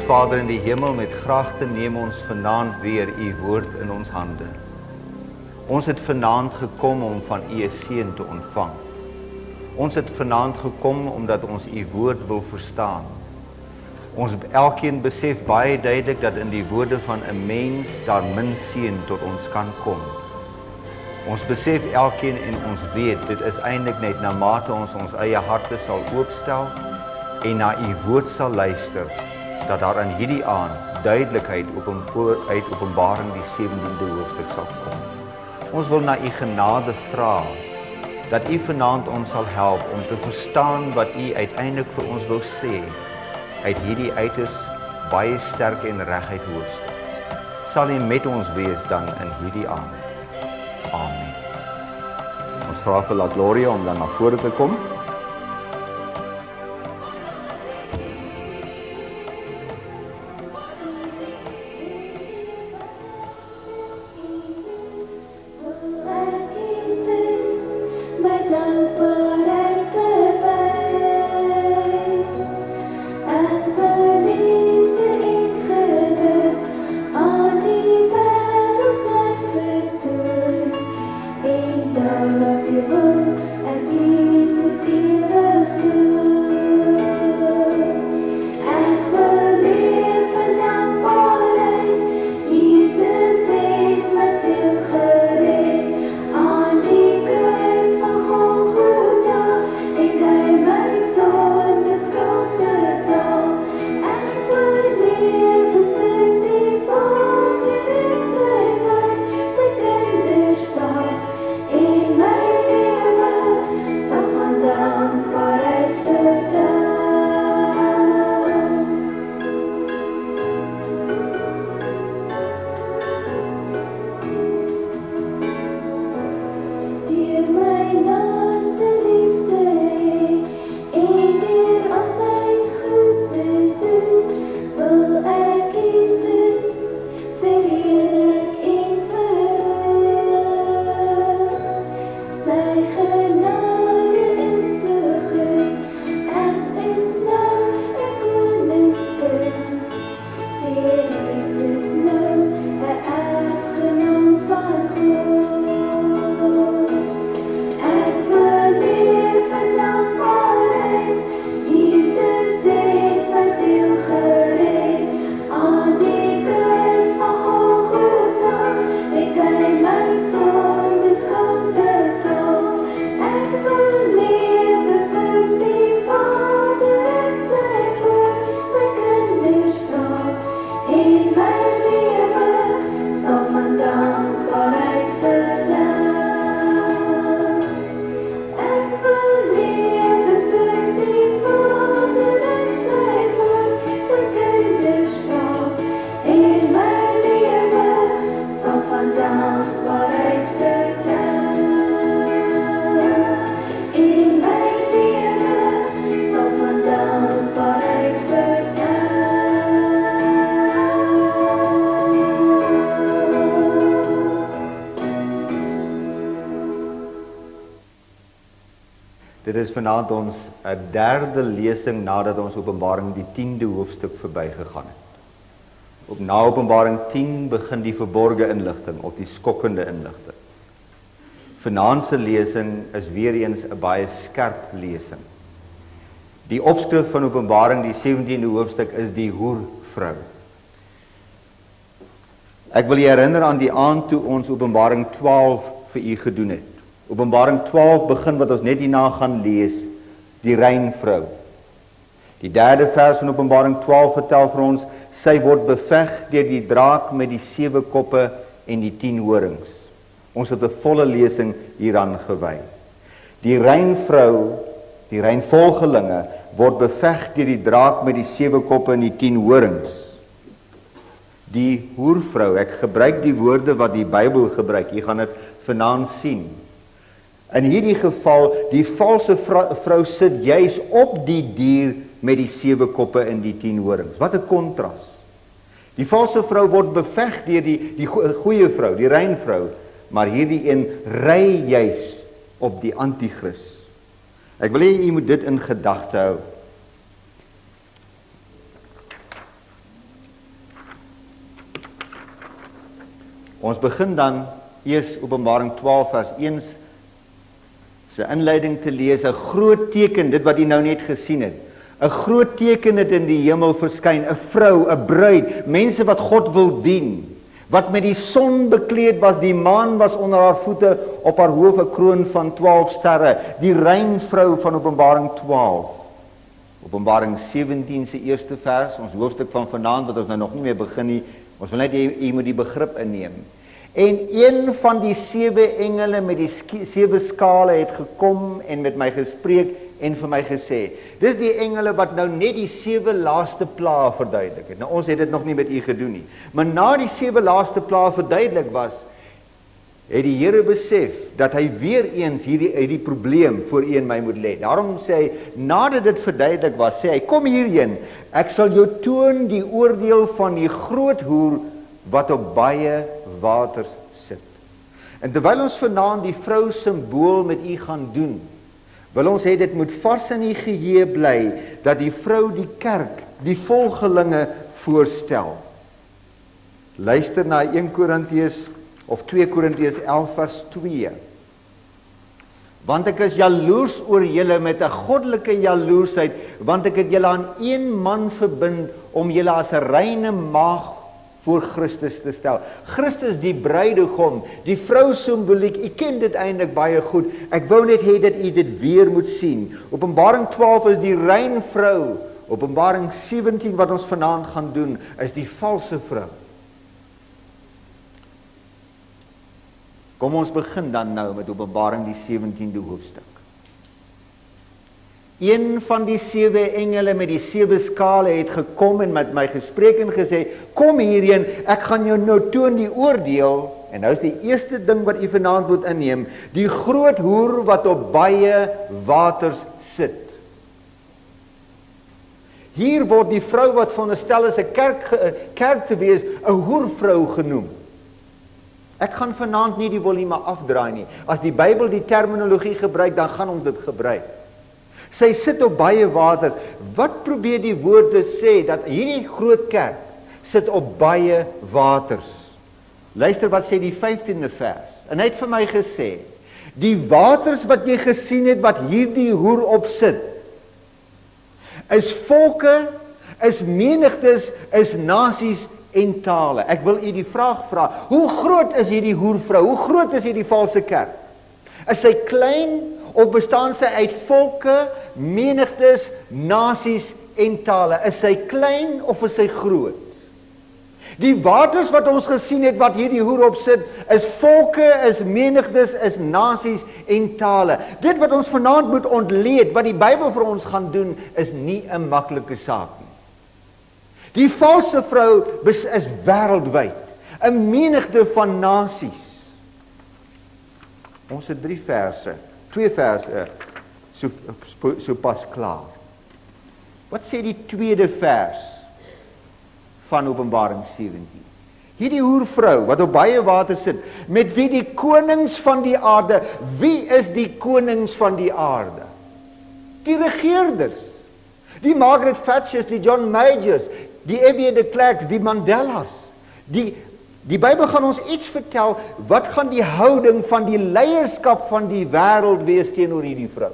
Vader in die hemel, met graagte neem ons vanaand weer u woord in ons hande. Ons het vanaand gekom om van u seën te ontvang. Ons het vanaand gekom omdat ons u woord wil verstaan. Ons elkeen besef baie duidelik dat in die woorde van 'n mens daar min seën tot ons kan kom. Ons besef elkeen en ons weet, dit is eintlik net na mate ons eie harte sal oopstel en na u woord sal luister, dat daar in hierdie aand duidelikheid uit Openbaring die 17de hoofstuk sal kom. Ons wil na u genade vra, dat u vanaand ons sal help om te verstaan wat u uiteindelik vir ons wil sê, uit hierdie uiters baie sterk en reguit hoofstuk. Sal u met ons wees dan in hierdie aand. Amen. Ons vra vir La Gloria om dan na vore te kom. Dit is vanaand ons 'n derde lesing nadat ons Openbaring die 10de hoofstuk verbygegaan het. Na Openbaring 10 begin die verborgde inligting of die skokkende inligting. Vanaand se lesing is weer eens 'n baie skerp lesing. Die opskrif van Openbaring die 17de hoofstuk is die hoervrou. Ek wil julle herinner aan die aand toe ons Openbaring 12 vir u gedoen het. Openbaring 12 begin wat ons net hierna gaan lees, die rein vrou. Die derde vers van Openbaring 12 vertel vir ons, sy word beveg deur die draak met die 7 koppe en die 10 horings. Ons het 'n volle lesing hieraan gewy. Die rein vrou, die rein volgelinge, word beveg deur die draak met die 7 koppe en die 10 horings. Die hoervrou, ek gebruik die woorde wat die Bybel gebruik, jy gaan dit vanaand sien. In hierdie geval, die valse vrou sit juis op die dier met die 7 koppe en die 10 horings. Wat 'n kontras. Die valse vrou word beveg deur die goeie vrou, die rein vrou, maar hierdie een ry juis op die anti-kris. Ek wil hê jy moet dit in gedagte hou. Ons begin dan eers Openbaring 12 vers 1 se inleiding te lees, 'n groot teken, dit wat jy nou net gesien het. 'n Groot teken het in die hemel verskyn, 'n vrou, 'n bruid, mense wat God wil dien, wat met die son bekleed was, die maan was onder haar voete, op haar hoof 'n kroon van 12 sterre, die rein vrou van Openbaring 12. Openbaring 17 se eerste vers, ons hoofstuk van vanaand, wat ons nou nog nie meer begin nie, ons wil net jy moet die begrip inneem. En een van die 7 engele met die 7 skale het gekom en met my gespreek en vir my gesê, dis die engele wat nou net die 7 laaste plaae verduidelik het. Nou ons het dit nog nie met u gedoen nie, maar na die 7 laaste plaae verduidelik was, het die Here besef dat hy weer eens hierdie probleem voor u en my moet lê. Daarom sê hy, nadat dit verduidelik was, sê hy, kom hierheen, ek sal jou toon die oordeel van die groot hoer wat op baie waters sit. En terwyl ons vanaand die vrou simbool met u gaan doen, wil ons hê dit moet vars in die geheue bly, dat die vrou die kerk, die volgelinge voorstel. Luister na 1 Korintiërs of 2 Korintiërs 11 vers 2. Want ek is jaloers oor julle met 'n goddelike jaloersheid, want ek het julle aan een man verbind om julle as 'n reine maag voor Christus te stel. Christus die bruidegom, die vrou simboliek, u ken dit eintlik baie goed. Ek wou net hê dat u dit weer moet sien. Openbaring 12 is die rein vrou. Openbaring 17 wat ons vanaand gaan doen, is die valse vrou. Kom ons begin dan nou met Openbaring die 17de hoofstuk. Een van die 7 engele met die 7 skale het gekom en met my gespreek en gesê, kom hierheen, ek gaan jou nou toon die oordeel, en nou is die eerste ding wat u vanaand moet inneem, die groot hoer wat op baie waters sit. Hier word die vrou wat veronderstel is 'n kerk te wees, 'n hoervrou genoem. Ek gaan vanaand nie die volume afdraai nie. As die Bybel die terminologie gebruik, dan gaan ons dit gebruik. Sy sit op baie waters. Wat probeer die woord sê? Dat hierdie groot kerk sit op baie waters. Luister wat sê die 15de vers. En hy het vir my gesê, die waters wat jy gesien het, wat hierdie hoer op sit, is volke, is menigtes, is nasies en tale. Ek wil u die vraag vra, hoe groot is hierdie hoervrou? Hoe groot is hierdie valse kerk? Is sy klein of bestaan sy uit volke, menigtes, nasies en tale? Is sy klein of is sy groot? Die waters wat ons gesien het, wat hierdie hoer op sit, is volke, is menigtes, is nasies en tale. Dit wat ons vanaand moet ontleed, wat die Bybel vir ons gaan doen, is nie 'n maklike saak nie. Die valse vrou is wêreldwyd, 'n menigte van nasies. Ons het 2 verse, so pas klaar. Wat sê die tweede vers van Openbaring 17? Hierdie hoervrou, wat op baie water sit, met wie die konings van die aarde, wie is die konings van die aarde? Die regeerders, die Margaret Thatchers, die John Majors, die F.W. de Klerks, die Mandelas. Die Bybel gaan ons iets vertel, wat gaan die houding van die leierskap van die wêreld wees teenoor hierdie vrou?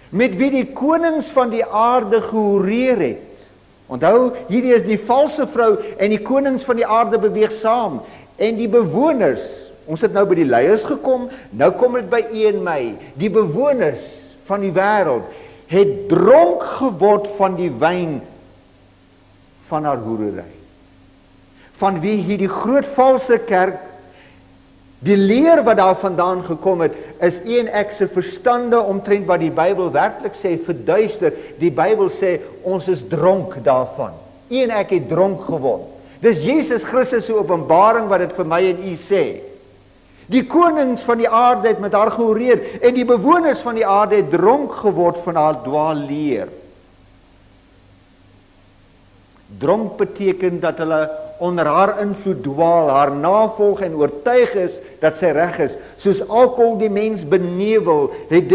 Met wie die konings van die aarde gehoreer het. Onthou, hierdie is die valse vrou en die konings van die aarde beweeg saam. En die bewoners, ons het nou by die leiers gekom, nou kom dit by u en my. Die bewoners van die wêreld het dronk geword van die wyn van haar hoerery. Van wie hierdie groot valse kerk, die leer wat daar vandaan gekom het, is u en ek se verstande omtrent wat die Bybel werklik sê, verduister. Die Bybel sê, ons is dronk daarvan. U en ek het dronk geword. Dis Jesus Christus se openbaring wat dit vir my en u sê. Die konings van die aarde het met haar gehoreer, en die bewoners van die aarde het dronk geword van haar dwaalleer. Dronk beteken dat hulle onder haar invloed dwaal, haar navolg en oortuig is dat sy reg is. Soos alkohol die mens benevel, het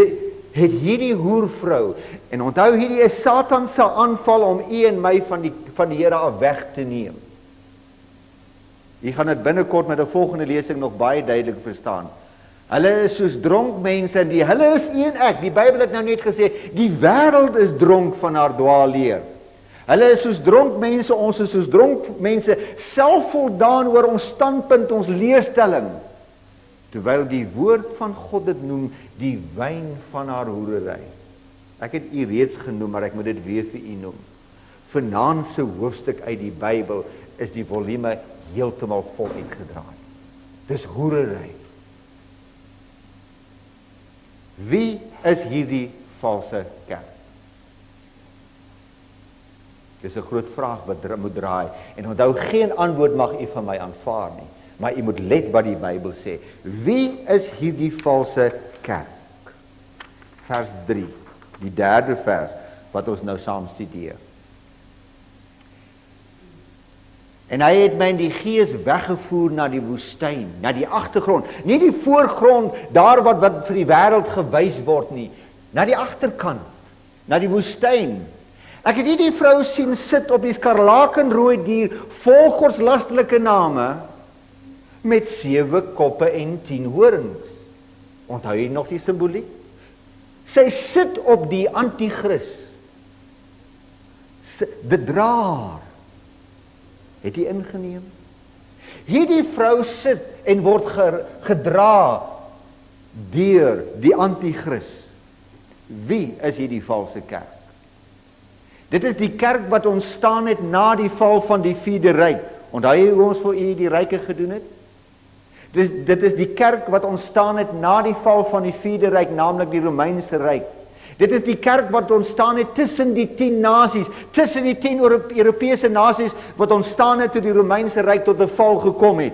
hierdie hoervrou, en onthou hierdie is Satan se aanval om u en my van die Here af weg te neem. Jy gaan dit binnekort met 'n volgende lesing nog baie duidelik verstaan. Hulle is soos dronk mense en hulle is een ek. Die Bybel het nou net gesê, die wêreld is dronk van haar dwaalleer. Hulle is soos dronk mense, ons is soos dronk mense, selfvoldaan oor ons standpunt, ons leerstelling. Terwyl die woord van God dit noem, die wyn van haar hoerery. Ek het u reeds genoem, maar ek moet dit weer vir u noem. Vanaand se hoofstuk uit die Bybel is die volume heeltemal vol uitgedraai. Dis hoerery. Wie is hierdie valse kerk? Dis 'n groot vraag wat moet draai. En onthou, geen antwoord mag u van my aanvaar nie. Maar u moet let wat die Bybel sê. Wie is hierdie valse kerk? Vers 3, die derde vers wat ons nou saam studeer. En hy het my in die gees weggevoer na die woestyn, na die agtergrond, nie die voorgrond, daar wat vir die wêreld gewys word nie, na die agterkant, na die woestyn. Ek het hierdie vrou sien sit op die skarlakenrooi dier, vol godslastelike name, met 7 koppe en 10 horings. Onthou jy nog die simboliek? Sy sit op die anti-kris, die draer. Het hy ingeneem? Hierdie vrou sit en word gedra deur die anti-kris. Wie is hierdie valse kerk? Dit is die kerk wat ontstaan het na die val van die 4de ryk. Onthou jy hoe ons vir u die ryke gedoen het? Dit is die kerk wat ontstaan het na die val van die 4de ryk, naamlik die Romeinse ryk. Dit is die kerk wat ontstaan het tussen die 10 nasies, tussen die 10 Europese nasies, wat ontstaan het toe die Romeinse ryk tot 'n val gekom het.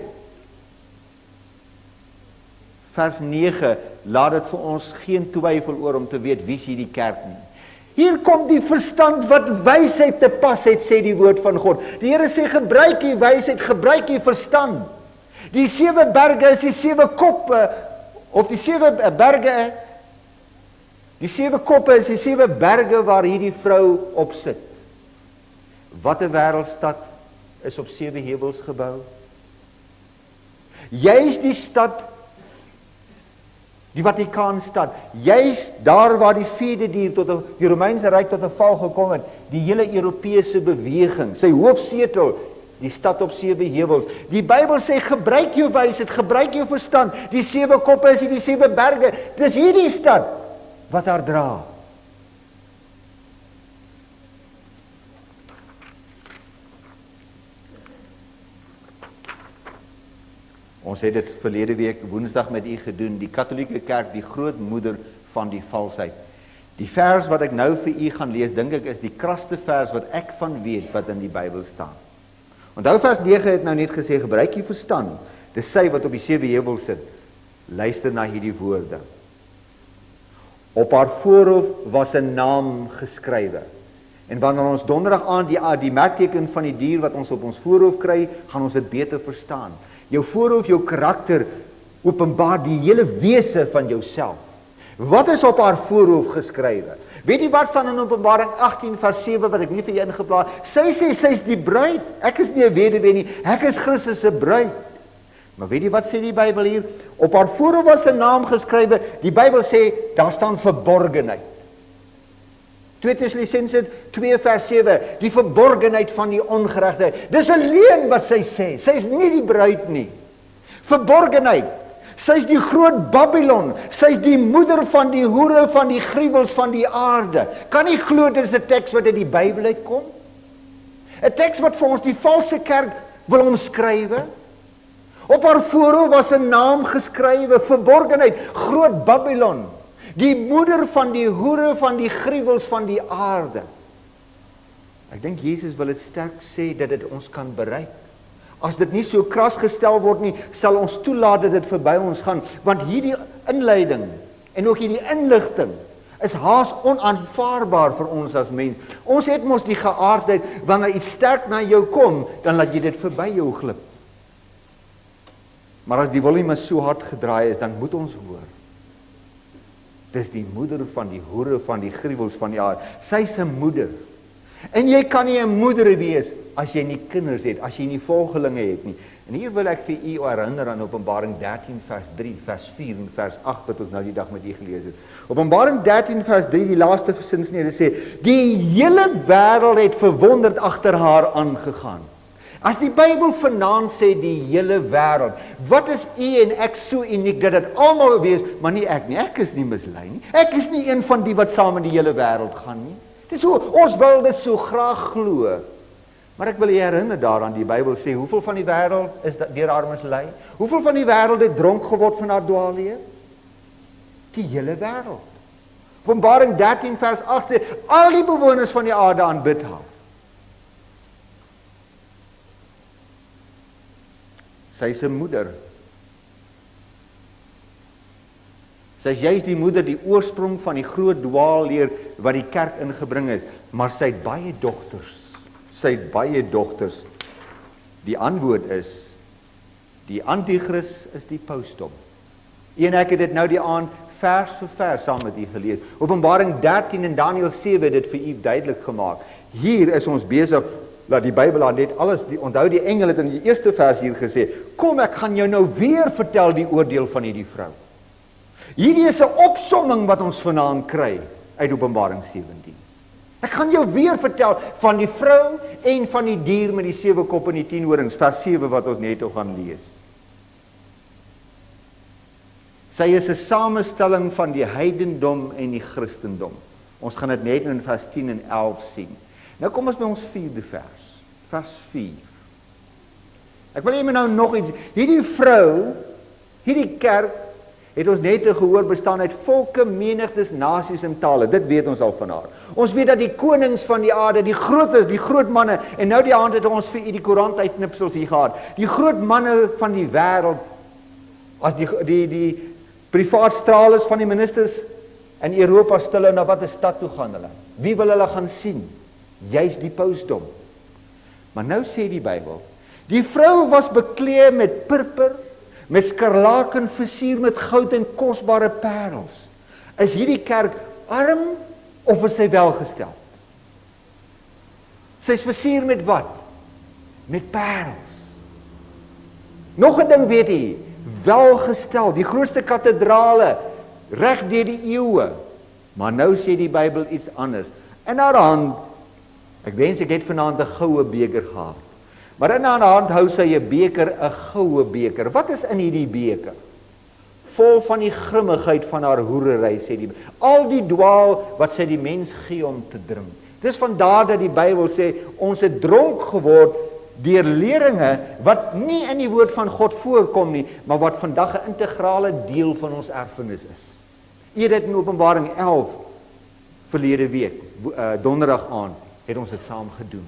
Vers 9, laat dit vir ons geen twyfel oor om te weet wie is hierdie kerk nie. Hier kom die verstand wat wysheid te pas het, sê die woord van God. Die Here sê, gebruik die wysheid, gebruik die verstand. Die 7 berge is die 7 koppe, of die 7 berge, die 7 koppe is die 7 berge waar hierdie vrou op sit. Wat 'n wêreldstad is op 7 heuwels gebou? Juist die stad, die Vatikaanstad, juist daar waar die 4de dier die Romeinse ryk tot 'n val gekom het, die hele Europese beweging, sy hoofsetel, die stad op 7 heuwels. Die Bybel sê, gebruik jou wysheid, gebruik jou verstand. Die 7 koppe is die 7 berge. Dis hierdie stad wat haar dra. Ons het dit verlede week Woensdag met u gedoen, die Katolieke Kerk, die grootmoeder van die valsheid. Die vers wat ek nou vir u gaan lees, dink ek is die krasste vers wat ek van weet wat in die Bybel staan. Onthou vers 9 het nou net gesê, gebruik jy verstand. Dis sy wat op die 7 heuwels sit. Luister na hierdie woorde. Op haar voorhoof was 'n naam geskrywe. En wanneer ons donderdag aan die merkteken van die dier wat ons op ons voorhoof kry, gaan ons dit beter verstaan. Jou voorhoof, jou karakter, openbaar die hele wese van jouself. Wat is op haar voorhoof geskrywe? Weet jy wat staan in Openbaring 18 vers 7 wat ek nie vir jou ingeplaas? Sy sê sy's die bruid. Ek is nie 'n weduwee nie. Ek is Christus se bruid. Maar weet jy wat sê die Bybel hier? Op haar voorhoof was 'n naam geskrywe. Die Bybel sê daar staan verborgenheid. 2 Tessalonisense 2 vers 7, die verborgenheid van die ongeregtigheid. Dis 'n leuen wat sy sê. Sy's nie die bruid nie. Verborgenheid. Sy's die groot Babylon. Sy's die moeder van die hoere, van die gruwels van die aarde. Kan nie glo dit is 'n teks wat uit die Bybel uitkom? 'n Teks wat vir ons die valse kerk wil omskrywe. Op haar voorhoof was 'n naam geskrywe, verborgenheid, groot Babylon. Die moeder van die hoere, van die gruwels van die aarde. Ek dink Jesus wil dit sterk sê dat dit ons kan bereik. As dit nie so kras gestel word nie, sal ons toelaat dat dit verby ons gaan, want hierdie inleiding en ook hierdie inligting is haas onaanvaarbaar vir ons as mens. Ons het mos die geaardheid, wanneer iets sterk na jou kom, dan laat jy dit verby jou glip. Maar as die volume so hard gedraai is, dan moet ons hoor. Dis die moeder van die hoere, van die gruwels van die aarde. Sy's 'n moeder. En jy kan nie 'n moeder wees as jy nie kinders het, as jy nie volgelinge het nie. En hier wil ek vir u herinner aan Openbaring 13 vers 3, vers 4 en vers 8 wat ons nou die dag met u gelees het. Openbaring 13 vers 3, die laaste sinsnede sê, die hele wêreld het verwonderd agter haar aangegaan. As die Bybel vanaand sê die hele wêreld, wat is u en ek so uniek dat dit almal wees, maar nie ek nie. Ek is nie mislei nie. Ek is nie een van die wat saam in die hele wêreld gaan nie. Dis so, ons wil dit so graag glo. Maar ek wil jy herinner daaraan, die Bybel sê, hoeveel van die wêreld is deur haar mislei? Hoeveel van die wêreld het dronk geword van haar dwaalleer? Die hele wêreld. Openbaring 13 vers 8 sê, al die bewoners van die aarde aanbid haar. Sy is 'n moeder. Sy is juist die moeder, die oorsprong van die groot dwaalleer wat die kerk ingebring is, maar sy het baie dogters. Sy het baie dogters. Die antwoord is, die anti-kris is die pausdom. En ek het dit nou die aand vers vir vers saam met u gelees. Openbaring 13 en Daniël 7 het dit vir u duidelik gemaak. Hier is ons besig, laat die Bybel aan net alles, onthou die engel het in die eerste vers hier gesê, kom ek gaan jou nou weer vertel die oordeel van hierdie vrou. Hierdie is 'n opsomming wat ons vanaand kry uit Openbaring 17. Ek gaan jou weer vertel van die vrou en van die dier met die 7 kop en die 10 horings, vers 7 wat ons net nog gaan lees. Sy is 'n samestelling van die heidendom en die Christendom. Ons gaan dit net in vers 10 en 11 sien. Nou kom ons by ons 4de vers, vers 4. Ek wil net nou nog iets, hierdie vrou, hierdie kerk, het ons net gehoor bestaan uit volke, menigtes, nasies en tale. Dit weet ons al van haar. Ons weet dat die konings van die aarde, die grootes, die groot manne, en nou die aand het ons vir u die koerant uitknipsels hier gehad. Die groot manne van die wêreld, as die privaat straalers van die ministers in Europa stil na watter stad toe gaan hulle? Wie wil hulle gaan sien? Juist die pausdom. Maar nou sê die Bybel, die vrou was bekleed met purper, met skarlaken versier met goud en kosbare parels. Is hierdie kerk arm of is sy welgestel? Sy is versier met wat? Met parels. Nog 'n ding weet jy, welgestel, die grootste kathedrale reg deur die eeue. Maar nou sê die Bybel iets anders. In haar hand, ek wens ek het vanaand 'n goue beker gehad. Maar in haar hand hou sy 'n beker, 'n goue beker. Wat is in hierdie beker? Vol van die grimmigheid van haar hoerery, sê die. Al die dwaal wat sy die mens gee om te drink. Dis vandaar dat die Bybel sê, ons het dronk geword deur leringe wat nie in die woord van God voorkom nie, maar wat vandag 'n integrale deel van ons erfenis is. U het dit in Openbaring 11 verlede week, donderdag aand, het ons dit saam gedoen.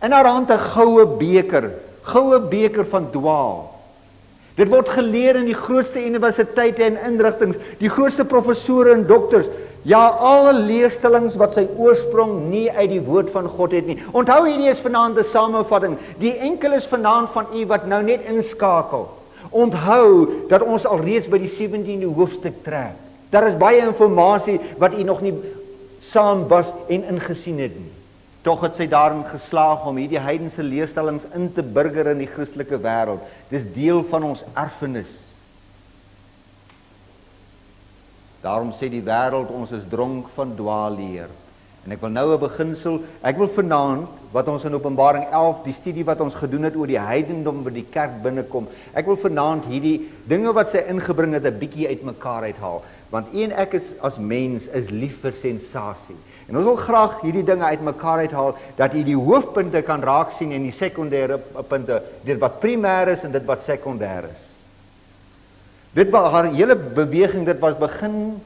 In haar hand 'n goue beker van dwaal. Dit word geleer in die grootste universiteite en inrigtings, die grootste professore en dokters, ja, alle leerstellings wat sy oorsprong nie uit die woord van God het nie. Onthou hierdie is vanaand 'n samevatting, die enkel is vanaand van u wat nou net inskakel. Onthou dat ons al reeds by die 17de hoofstuk trek. Daar is baie inligting wat u nog nie saambas en ingesien het nie. Tog het sy daarin geslaag om hierdie heidense leerstellings in te burger in die Christelike wêreld. Dis deel van ons erfenis. Daarom sê die wêreld ons is dronk van dwaalleer. En ek wil nou 'n beginsel, ek wil vanaand wat ons in Openbaring 11, die studie wat ons gedoen het oor die heidendom wat die kerk binnekom, ek wil vanaand hierdie dinge wat sy ingebring het 'n bietjie uitmekaar uithaal, want u en ek is as mens is lief vir sensasie. En ons wil graag hierdie dinge uitmekaar uithaal dat u die hoofpunte kan raak sien en die sekondêre punte, dit wat primêr is en dit wat sekondêr is. Dit was haar hele beweging, dit was begin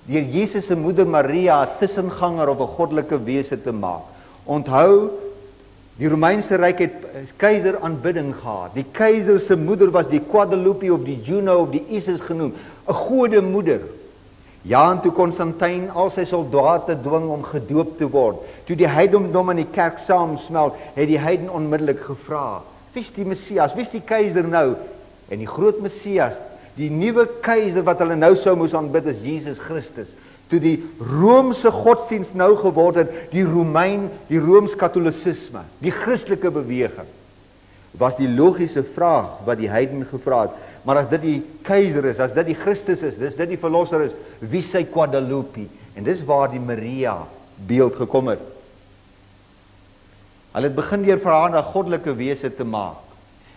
deur Jesus se moeder Maria 'n tussenganger of 'n goddelike wese te maak. Onthou, die Romeinse ryk het keiser aanbidding gehad. Die keiser se moeder was die Guadalupe of die Juno of die Isis genoem, 'n gode moeder. Ja, en toe Konstantin al sy soldate dwing om gedoop te word. Toe die heidendom en die kerk saamsmelt, het die heiden onmiddellik gevra, wie is die Messias, wie is die keiser nou? En die groot Messias, die nuwe keiser wat hulle nou sou moes aanbid is Jesus Christus. toe die Romeinse godsdienst nou geword het, die Rooms-Katholicisme, die Christelike beweging, was die logiese vraag wat die heiden gevra het, maar as dit die keiser is, as dit die Christus is, dis dit die verlosser is, wie sy Guadalupe? En dis waar die Maria beeld gekom het. Hulle het begin deur vir haar 'n goddelike wese te maak.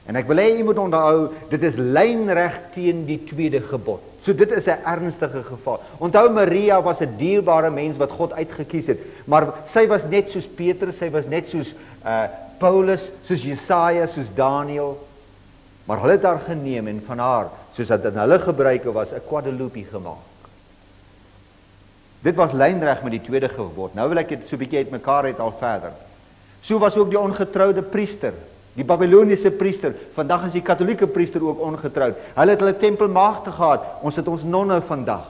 En ek wil hê jy moet onthou, dit is lynreg teen die tweede gebod. So dit is 'n ernstige geval. Onthou, Maria was 'n dierbare mens wat God uitgekies het, maar sy was net soos Petrus, sy was net soos Paulus, soos Jesaja, soos Daniel, maar hulle het haar geneem en van haar, soos dat in hulle gebruike was, 'n Guadalupe gemaak. Dit was lynreg met die tweede gebod. Nou wil ek dit so 'n bietjie uitmekaar het al verder. So was ook die ongetroude priester, die Babyloniese priester. Vandag is die katholieke priester ook ongetroud. Hulle het hulle tempelmaagde gehad. Ons het ons nonne vandag.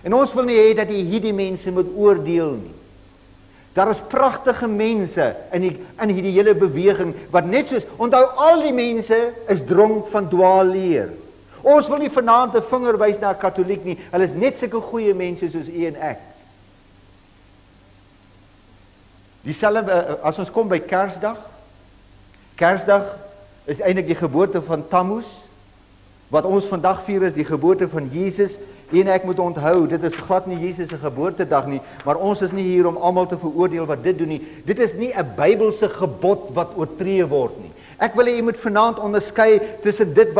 En ons wil nie hê dat hierdie mense moet oordeel nie. Daar is pragtige mense in hierdie hele beweging wat net soos, onthou, al die mense is dronk van dwaalleer. Ons wil nie vanaand 'n vinger wys na 'n katoliek nie. Hulle is net sulke goeie mense soos u en ek. Dieselfde as ons kom by Kersdag. Kersdag is eintlik die geboorte van Tammuz. Wat ons vandag vier is die geboorte van Jesus. En ek moet onthou, dit is glad nie Jesus se geboortedag nie, maar ons is nie hier om almal te veroordeel wat dit doen nie. Dit is nie 'n Bybelse gebod wat oortree word nie. Ek wil hê jy moet vanaand onderskei tussen dit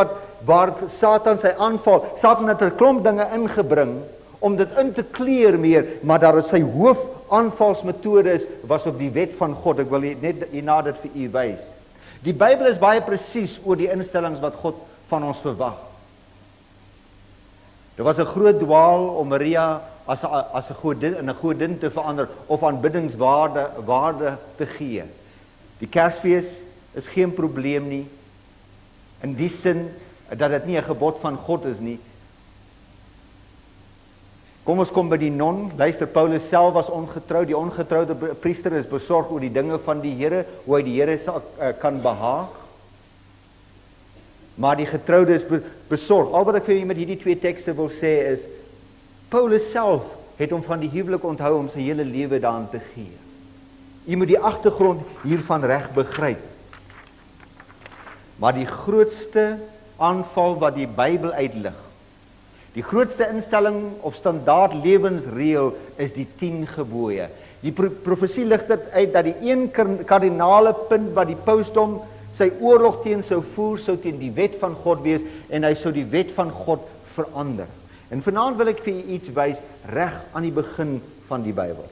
waar Satan sy aanval. Satan het 'n klomp dinge ingebring om dit in te kleur meer, maar daar is sy hoofaanvalsmetodes was op die wet van God. Ek wil net hierna dit vir u wys. Die Bybel is baie presies oor die instellings wat God van ons verwag. Daar was 'n groot dwaal om Maria as 'n godin in 'n godin te verander of aanbiddingswaarde te gee. Die Kersfees is geen probleem nie, in die sin dat dit nie 'n gebod van God is nie. Kom ons kom by die non. Luister, Paulus self was ongetroud. Die ongetroude priester is besorg oor die dinge van die Here, hoe hy die Here kan behaag. Maar die getroude is besorg. Al wat ek vir julle met hierdie twee tekste wil sê is, Paulus self het hom van die huwelik onthou om sy hele lewe daaraan te gee. Jy moet die agtergrond hiervan reg begryp. Maar die grootste aanval wat die Bybel uitlig, die grootste instelling of standaard lewensreël is die 10 gebooie. Die profesie lig dit uit dat die een kardinale punt wat die pausdom sy oorlog teen sou voer, sou teen die wet van God wees en hy sou die wet van God verander. En vanaand wil ek vir u iets wys reg aan die begin van die Bybel.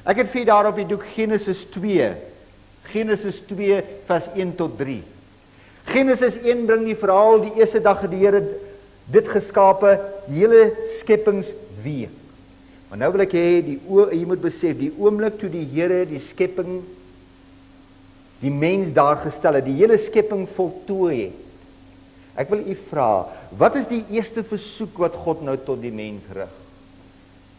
Ek het vir daar op die doek Genesis 2 vers 1 tot 3. Genesis 1 bring die verhaal, die eerste dag het die Here dit geskape, die hele skepingsweek. Maar nou wil ek hê, jy moet besef, die oomblik toe die Here die skepping, die mens daar gestel het, die hele skepping voltooi het. Ek wil u vra, wat is die eerste versoek wat God nou tot die mens rig?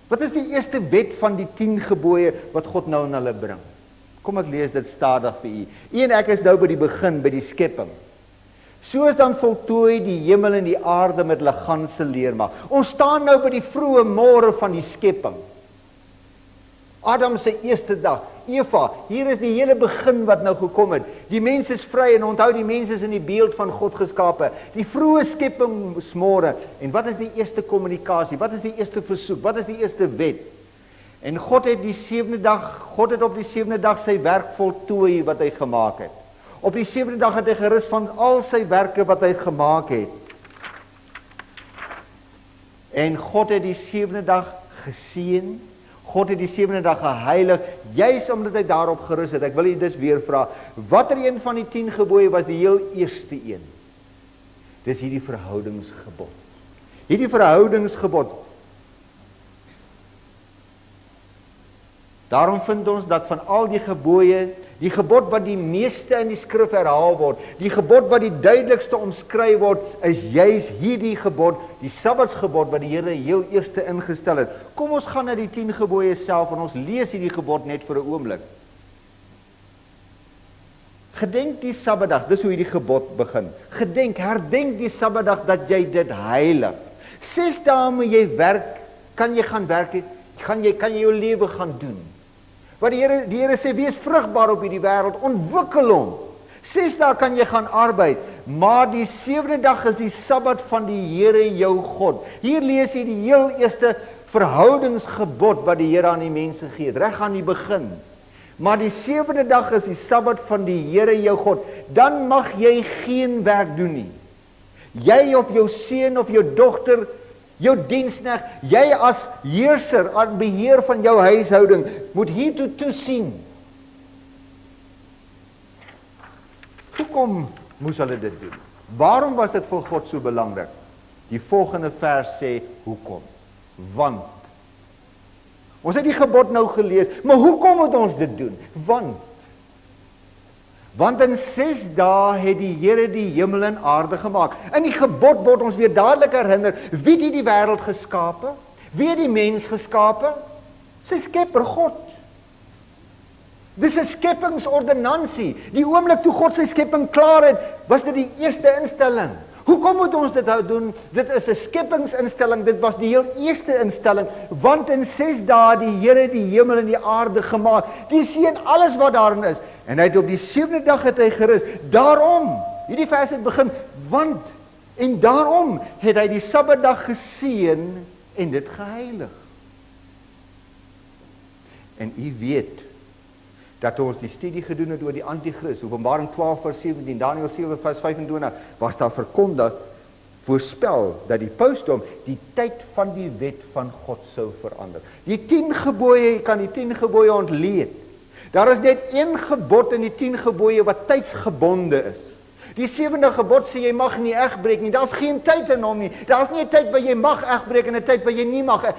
Wat is die eerste wet van die 10 gebooie wat God nou in hulle bring? Kom ek lees dit stadig vir u. U en ek is nou by die begin, by die skepping. Soos dan voltooi die hemel en die aarde met hulle ganse leermag. Ons staan nou by die vroeë môre van die skepping. Adam se eerste dag, Eva, hier is die hele begin wat nou gekom het. Die mens is vry en onthou die mens is in die beeld van God geskape. Die vroeë skepingsmôre. En wat is die eerste kommunikasie? Wat is die eerste versoek? Wat is die eerste wet? En God het op die 7de dag sy werk voltooi wat hy gemaak het. Op die 7de dag het hy gerus van al sy werke wat hy gemaak het. En God het die 7de dag geseën. God het die 7de dag geheilig, juis omdat hy daarop gerus het. Ek wil u dus weer vra, watter een van die 10 gebooie was die heel eerste een? Dis hierdie verhoudingsgebod. Hierdie verhoudingsgebod. Daarom vind ons dat van al die gebooie, die gebod wat die meeste in die skrif herhaal word, die gebod wat die duidelikste omskryf word, is juis hierdie gebod, die Sabbatsgebod wat die Here heel eerste ingestel het. Kom ons gaan na die 10 gebooie self en ons lees hierdie gebod net vir 'n oomblik. Gedenk die Sabbatdag, dis hoe hierdie gebod begin. Herdenk die Sabbatdag dat jy dit heilig. 6 dae moet jy werk, kan jy gaan werk, kan jy jou lewe gaan doen. Want die Here sê, wees vrugbaar op hierdie wêreld, ontwikkel hom. 6 dae kan jy gaan arbeid, maar die 7de dag is die Sabbat van die Here jou God. Hier lees jy die heel eerste verhoudingsgebod wat die Here aan die mense gee, reg aan die begin. Maar die 7de dag is die Sabbat van die Here jou God. Dan mag jy geen werk doen nie. Jy of jou seun of jou dogter, jou diensknegt, jy as heerser aan beheer van jou huishouding, moet hiertoe toesien. Hoekom moes hulle dit doen? Waarom was dit vir God so belangrik? Die volgende vers sê, hoekom? Want. Ons het die gebod nou gelees, maar hoekom moet ons dit doen? Want in 6 dae het die Here die hemel en aarde gemaak. In die gebod word ons weer dadelik herinner, wie het die wêreld geskape? Wie het die mens geskape? Sy skepper God. Dis 'n skepingsordonnansie. Die oomblik toe God sy skepping klaar het, was dit die eerste instelling. Hoekom moet ons dit doen? Dit is 'n skepingsinstelling, dit was die heel eerste instelling, want in 6 dae die Here die hemel en die aarde gemaak, die see en alles wat daarin is, en hy het op die 7de dag het hy gerus. Daarom, hierdie vers het begin, want, en daarom het hy die Sabbatdag geseën en dit geheilig. En u weet, dat ons die studie gedoen het oor die Antichrist, Openbaring 12 vers 17, Daniël 7 vers 25, was daar verkondig, voorspel, dat die pausdom die tyd van die wet van God sou verander. Die 10 gebooie, jy kan die 10 gebooie ontleed. Daar is net 1 gebod in die 10 gebooie wat tydsgebonde is. Die 7de gebod sê jy mag nie egbreek nie, daar is geen tyd in hom nie, daar is nie 'n tyd waar jy mag egbreek en 'n tyd waar jy nie mag,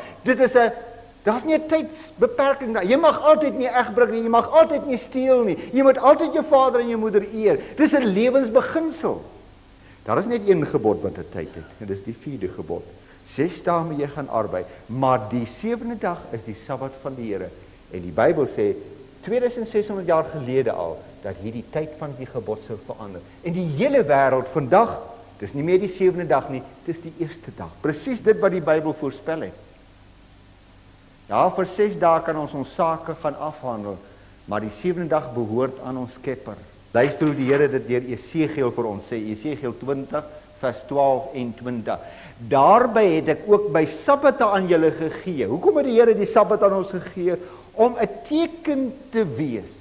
daar's nie 'n tydsbeperking daar. Jy mag altyd nie egbreek nie, jy mag altyd nie steel nie. Jy moet altyd jou vader en jou moeder eer. Dis 'n lewensbeginsel. Daar is net 1 gebod wat 'n tyd het, en dis die 4de gebod. 6 dae moet jy gaan arbei, maar die 7de dag is die Sabbat van die Here. En die Bybel sê 2600 jaar gelede al dat hierdie tyd van die gebod sou verander. En die hele wêreld vandag, dis nie meer die 7de dag nie, dis die eerste dag. Presies dit wat die Bybel voorspel het. Ja, vir 6 dae kan ons sake gaan afhandel, maar die 7de dag behoort aan ons Skepper. Luister hoe die Here dit deur Esegiel vir ons sê, Esegiel 20 vers 12 en 20. Daarby het ek ook by Sabbate aan julle gegee. Hoekom het die Here die Sabbat aan ons gegee? Om 'n teken te wees.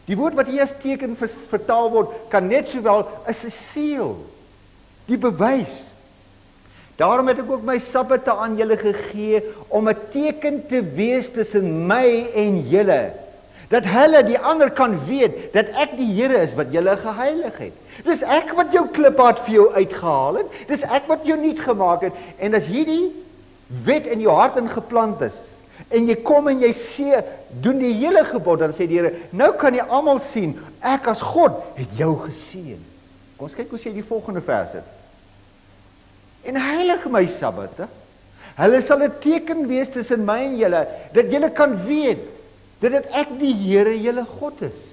Die woord wat hier as teken vertaal word, kan net sowel as 'n seël, die bewys. Daarom het ek ook my Sabbate aan julle gegee, om 'n teken te wees tussen my en julle, dat hulle, die ander kan weet, dat ek die Here is wat julle geheilig het. Dis ek wat jou klippad vir jou uitgehaal het, dis ek wat jou nuut gemaak het, en as hierdie wet in jou hart ingeplant is, en jy kom en jy sê, doen die hele gebod, dan sê die Here, nou kan jy almal sien, ek as God het jou geseën. Kom ons kyk hoe sê die volgende verse. En heilig my Sabbate. Hulle sal 'n teken wees tussen my en julle, dat julle kan weet, dat ek die Here julle God is.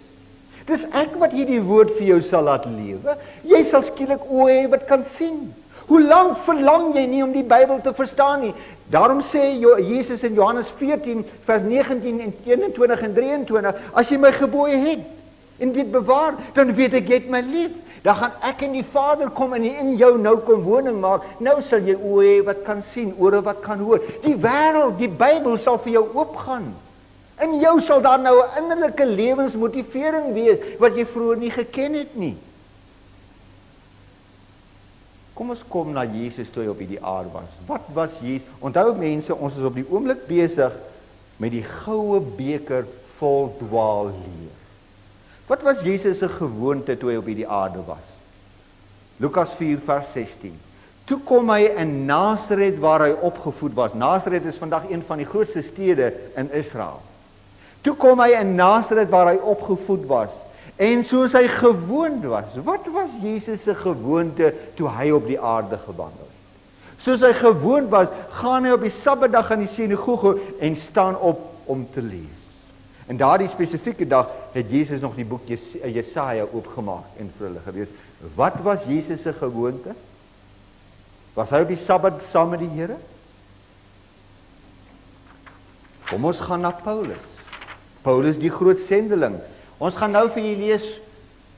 Dis ek wat hierdie woord vir jou sal laat lewe. Jy sal skielik oë hê wat kan sien. Hoe lank verlang jy nie om die Bybel te verstaan nie? Daarom sê Jesus in Johannes 14 vers 19 en 21 en 23, as jy my gebooie het en dit bewaar, dan weet ek jy het my lief. Dan gaan ek en die Vader kom en in jou nou kom woning maak. Nou sal jy oë hê wat kan sien, ore wat kan hoor. Die wêreld, die Bybel sal vir jou oopgaan. In jou sal daar nou 'n innerlike lewensmotivering wees wat jy vroeër nie geken het nie. Kom ons kom na Jesus toe hy op hierdie aarde was. Wat was Jesus? Onthou mense, ons is op die oomblik besig met die goue beker vol dwaalleer. Wat was Jesus se gewoonte toe hy op hierdie aarde was? Lukas 4 vers 16. Toe kom hy in Nasaret waar hy opgevoed was. Nasaret is vandag een van die grootste stede in Israel. Toe kom hy in Nasaret waar hy opgevoed was. En soos hy gewoond was. Wat was Jesus se gewoonte toe hy op die aarde gewandel het? Soos hy gewoond was, gaan hy op die Sabbatdag aan die sinagoge en staan op om te lees. En daardie spesifieke dag het Jesus nog die boek Jesaja oopgemaak en vir hulle gelees. Wat was Jesus se gewoonte? Was hy op die Sabbat saam met die Here? Kom ons gaan na Paulus. Paulus die groot sendeling. Ons gaan nou vir julle lees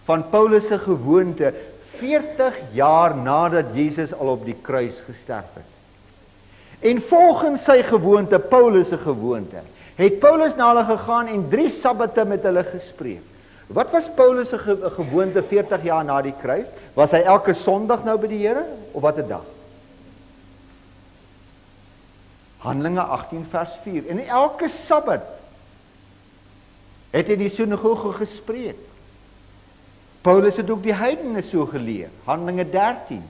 van Paulus se gewoonte 40 jaar nadat Jesus al op die kruis gesterf het. En volgens sy gewoonte, Paulus se gewoonte, het Paulus na hulle gegaan en 3 sabbate met hulle gespreek. Wat was Paulus se gewoonte 40 jaar na die kruis? Was hy elke Sondag nou by die Here of wat 'n dag? Handelinge 18 vers 4. En elke Sabbat het hy die sinagoge gespreek. Paulus het ook die heidene so geleer. Handelinge 13.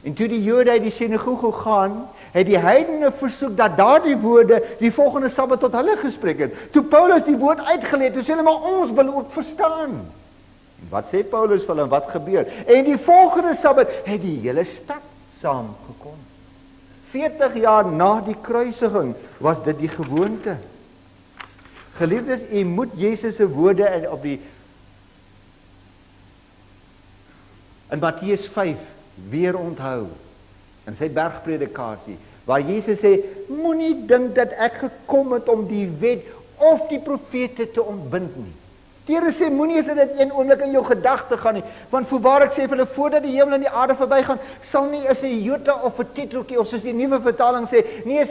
En toe die Jode uit die sinagoge gaan, het die heidene versoek dat daardie woorde die volgende Sabbat tot hulle gespreek het. Toe Paulus die woord uitgeleer het, toe sê hulle, maar ons wil ook verstaan. En wat sê Paulus vir hulle en wat gebeur? En die volgende Sabbat het die hele stad saamgekom. 40 jaar na die kruisiging was dit die gewoonte. Geliefdes, u moet Jesus se woorde in Matteus 5 weer onthou, in sy bergpredikasie, waar Jesus sê, moenie dink dat ek gekom het om die wet of die profete te ontbind nie. Die Here sê, moenie as dit een oomblik in jou gedagte gaan nie, want voorwaar ek sê vir hulle, voordat die hemel en die aarde verbygaan, sal nie is 'n jota of 'n titeltjie, of soos die nuwe vertaling sê, nie is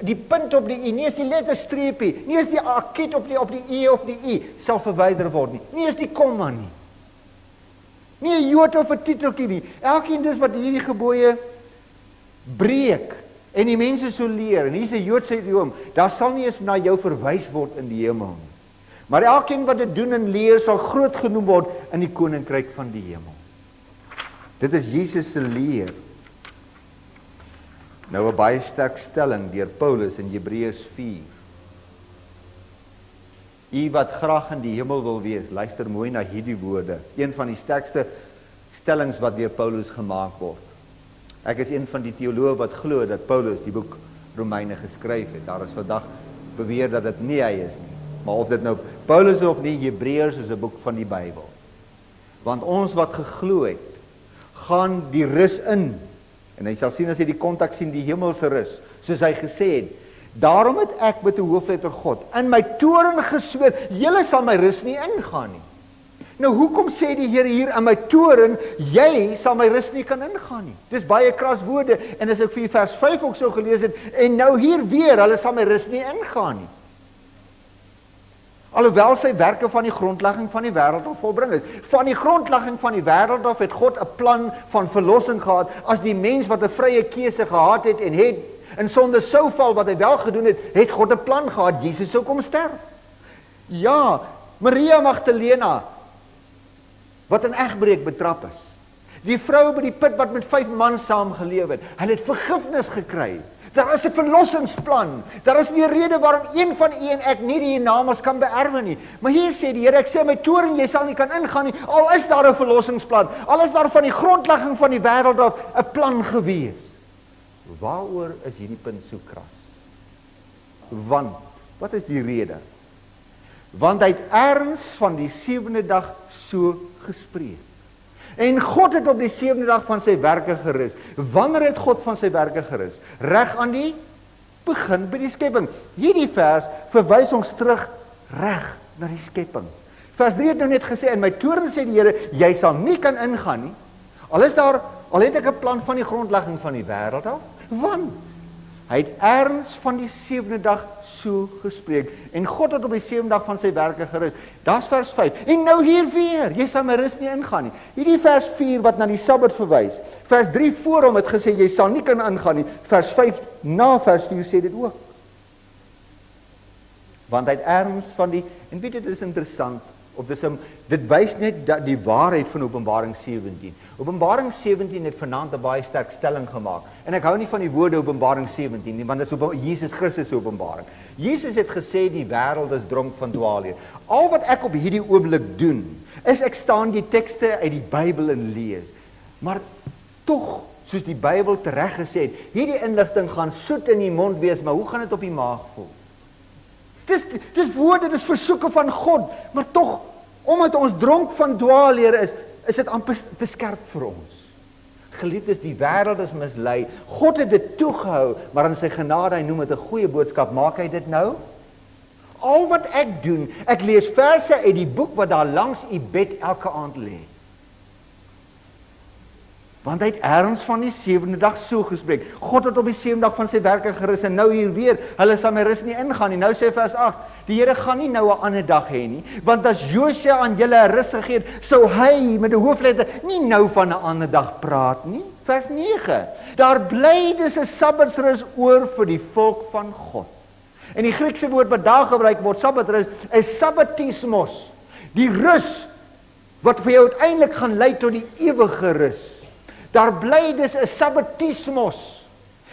die punt op die i, nie is die letterstreepie, nie is die akiet op die e of die i, sal verwyder word nie, nie is die komma nie. Nie 'n jota of 'n titeltjie nie. Elkeen dus wat hierdie gebooie breek, en die mense so leer, en hier is 'n Joodse idioom, daar sal nie eens na jou verwys word in die hemel nie. Maar elkeen wat dit doen en leer, sal groot genoem word in die koninkryk van die hemel. Dit is Jesus se leer. Nou 'n baie sterk stelling deur Paulus in Hebreërs 4. U wat graag in die hemel wil wees, luister mooi na hierdie woorde. Een van die sterkste stellings wat deur Paulus gemaak word. Ek is een van die teoloë wat glo dat Paulus die boek Romeine geskryf het. Daar is vandag beweer dat dit nie hy is nie. Maar of dit nou Paulus of nie, Hebreërs is 'n boek van die Bybel. Want ons wat geglo het, gaan die rus in. En hy sal sien as hy die konteks sien, die hemelse rus, soos hy gesê het. Daarom het ek met 'n hoofletter God in my toorn gesweer, julle sal my rus nie ingaan nie. Nou hoekom sê die Here hier in my toorn, jy sal my rus nie kan ingaan nie? Dis baie kras woorde, en as ek vir vers 5 ook so gelees het, en nou hier weer, hulle sal my rus nie ingaan nie. Alhoewel sy werke van die grondlegging van die wêreld al volbring is. Van die grondlegging van die wêreld af het God 'n plan van verlossing gehad, as die mens wat 'n vrye keuse gehad het en het in sonde sou val wat hy wel gedoen het, het God 'n plan gehad, Jesus sou kom sterf. Ja, Maria Magdalena, wat in egbreek betrap is. Die vrou by die put wat met 5 man saam geleef het, hulle het vergifnis gekry. Daar is 'n verlossingsplan. Daar is nie 'n rede waarom een van u en ek nie die hiernamaals kan beerwe nie. Maar hier sê die Here, ek sê my toorn, jy sal nie kan ingaan nie, al is daar 'n verlossingsplan, al is daar van die grondlegging van die wêreld af 'n plan gewees. Waaroor is hierdie punt so kras? Want, wat is die rede? Want hy het erns van die 7de dag so gespreek. En God het op die 7de dag van sy werke gerus. Wanneer het God van sy werke gerus? Reg aan die begin by die skepping. Hierdie vers verwys ons terug reg na die skepping. Vers 3 het nou net gesê, in my toorn sê die Here, jy sal nie kan ingaan nie. Al het ek 'n plan van die grondlegging van die wêreld af, want hy het erns van die 7de dag so gespreek. En God het op die 7de dag van sy werke gerus. Daar's vers 5. En nou hier weer, jy sal my rus nie ingaan nie. Hierdie vers 4 wat na die Sabbat verwys. Vers 3 voor hom het gesê, jy sal nie kan ingaan nie. Vers 5 na vers 4 sê dit ook. Want hy het erns van die, en weet dit is interessant, dit wys net die waarheid van Openbaring 17. Openbaring 17 het vanaand 'n baie sterk stelling gemaak. En ek hou nie van die woorde Openbaring 17 nie, want dit is Jesus Christus se openbaring. Jesus het gesê die wêreld is dronk van dwaalleer. Al wat ek op hierdie oomblik doen, is ek staan die tekste uit die Bybel en lees. Maar tog, soos die Bybel tereg gesê het, hierdie inligting gaan soet in die mond wees, maar hoe gaan dit op die maag voel? Dis woorde, dis versoeke van God, maar tog, omdat ons dronk van dwaalleer is dit amper te skerp vir ons. Geliefdes, die wêreld is mislei. God het dit toegehou, maar in sy genade, hy noem dit 'n goeie boodskap. Maak hy dit nou? Al wat ek doen, ek lees verse uit die boek wat daar langs u bed elke aand lê. Want hy het ergens van die 7de dag so gespreek. God het op die 7de dag van sy werke gerus, en nou hier weer, hulle sal my rus nie ingaan nie. Nou sê vers 8, die Here gaan nie nou 'n ander dag hê nie, want as Josua aan julle 'n rus gegee het, sou hy met 'n hoofletter nie nou van 'n ander dag praat nie. Vers 9, daar bly dus 'n Sabbatsrus oor vir die volk van God. En die Griekse woord wat daar gebruik word, Sabbatrus, is sabbatismos. Die rus wat vir jou uiteindelik gaan lei tot die ewige rus. Daar bly dus 'n sabbatismos.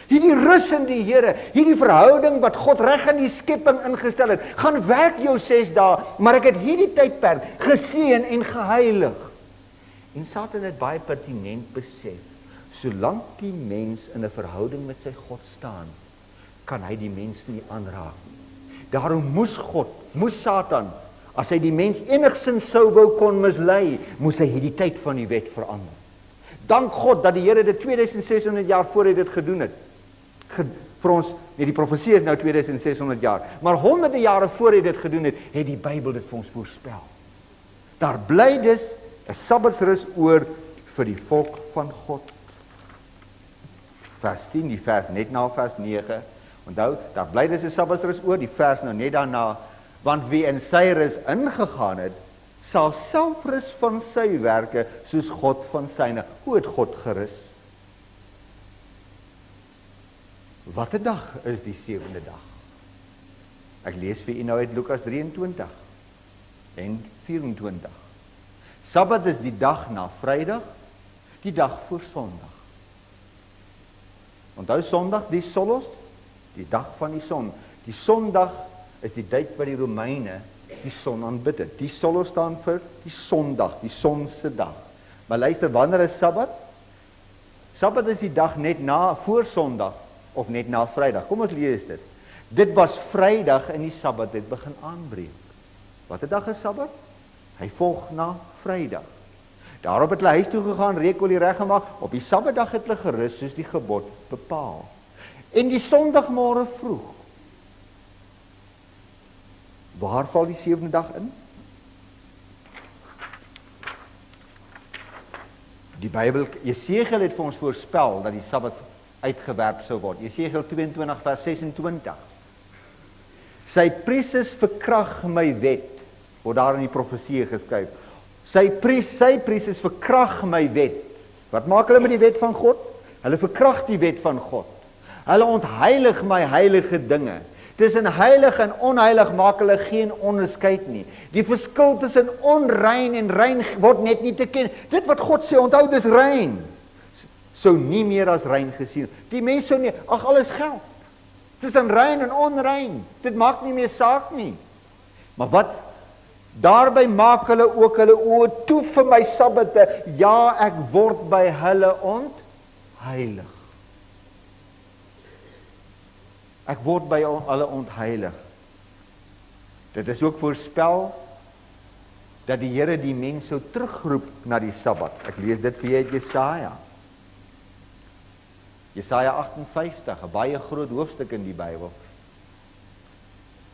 Hierdie rus in die Here, hierdie verhouding wat God reg in die skepping ingestel het, gaan werk jou 6 dae, maar ek het hierdie tydperk geseën en geheilig. En Satan het baie pertinent besef, solank die mens in 'n verhouding met sy God staan, kan hy die mens nie aanraak nie. Daarom moes Satan, as hy die mens enigsins sou wou kon mislei, moes hy hierdie tyd van die wet verander. Dank God dat die Here dit 2600 jaar voor hy dit gedoen het. Vir ons, die profesie is nou 2600 jaar, maar honderde jare voor hy dit gedoen het, het die Bybel dit vir ons voorspel. Daar bly dus 'n Sabbatsrus oor vir die volk van God. Vers 10, die vers net na vers 9, onthou, daar bly dus 'n Sabbatsrus oor, die vers nou net daarna, want wie in sy rus ingegaan het, sal self rus van sy werke, soos God van syne. Hoe het God gerus? Wat 'n dag is die 7de dag? Ek lees vir u nou uit Lukas 23 en 24. Sabbat is die dag na Vrydag, die dag voor Sondag. Onthou Sondag, die Solos, die dag van die son. Die Sondag is die tyd wat die Romeine die son aanbid het. Die Solos staan vir die Sondag, die son se dag. Maar luister, wanneer is Sabbat? Sabbat is die dag net na voor Sondag of net na Vrydag. Kom ons lees dit. Dit was Vrydag en die Sabbat het begin aanbreek. Wat 'n dag is Sabbat? Hy volg na Vrydag. Daarop het hulle huis toe gegaan, reekolie reggemaak, op die Sabbatdag het hulle gerus soos die gebod bepaal. En die Sondagmôre vroeg. Waar val die 7de dag in? Die Bybel, Jesegiel het vir ons voorspel dat die Sabbat uitgewerp sou word. Jesegiel 22 vers 26. Sy priesters verkrag my wet, word daar in die profesie geskryf. Sy priesters verkrag my wet. Wat maak hulle met die wet van God? Hulle verkrag die wet van God. Hulle ontheilig my heilige dinge. Tussen heilig en onheilig maak hulle geen onderskeid nie. Die verskil tussen onrein en rein word net nie te ken. Dit wat God sê, onthou dis rein, sou nie meer as rein gesien. Die mense sou nie, ag alles geld. Dis dan rein en onrein. Dit maak nie meer saak nie. Maar wat? Daarby maak hulle ook hulle oë toe vir my sabbate. Ja, ek word by hulle ontheilig. Ek word by hulle ontheilig. Dit is ook voorspel dat die Here die mens sou terugroep na die Sabbat. Ek lees dit vir julle uit Jesaja. Jesaja 58, 'n baie groot hoofstuk in die Bybel.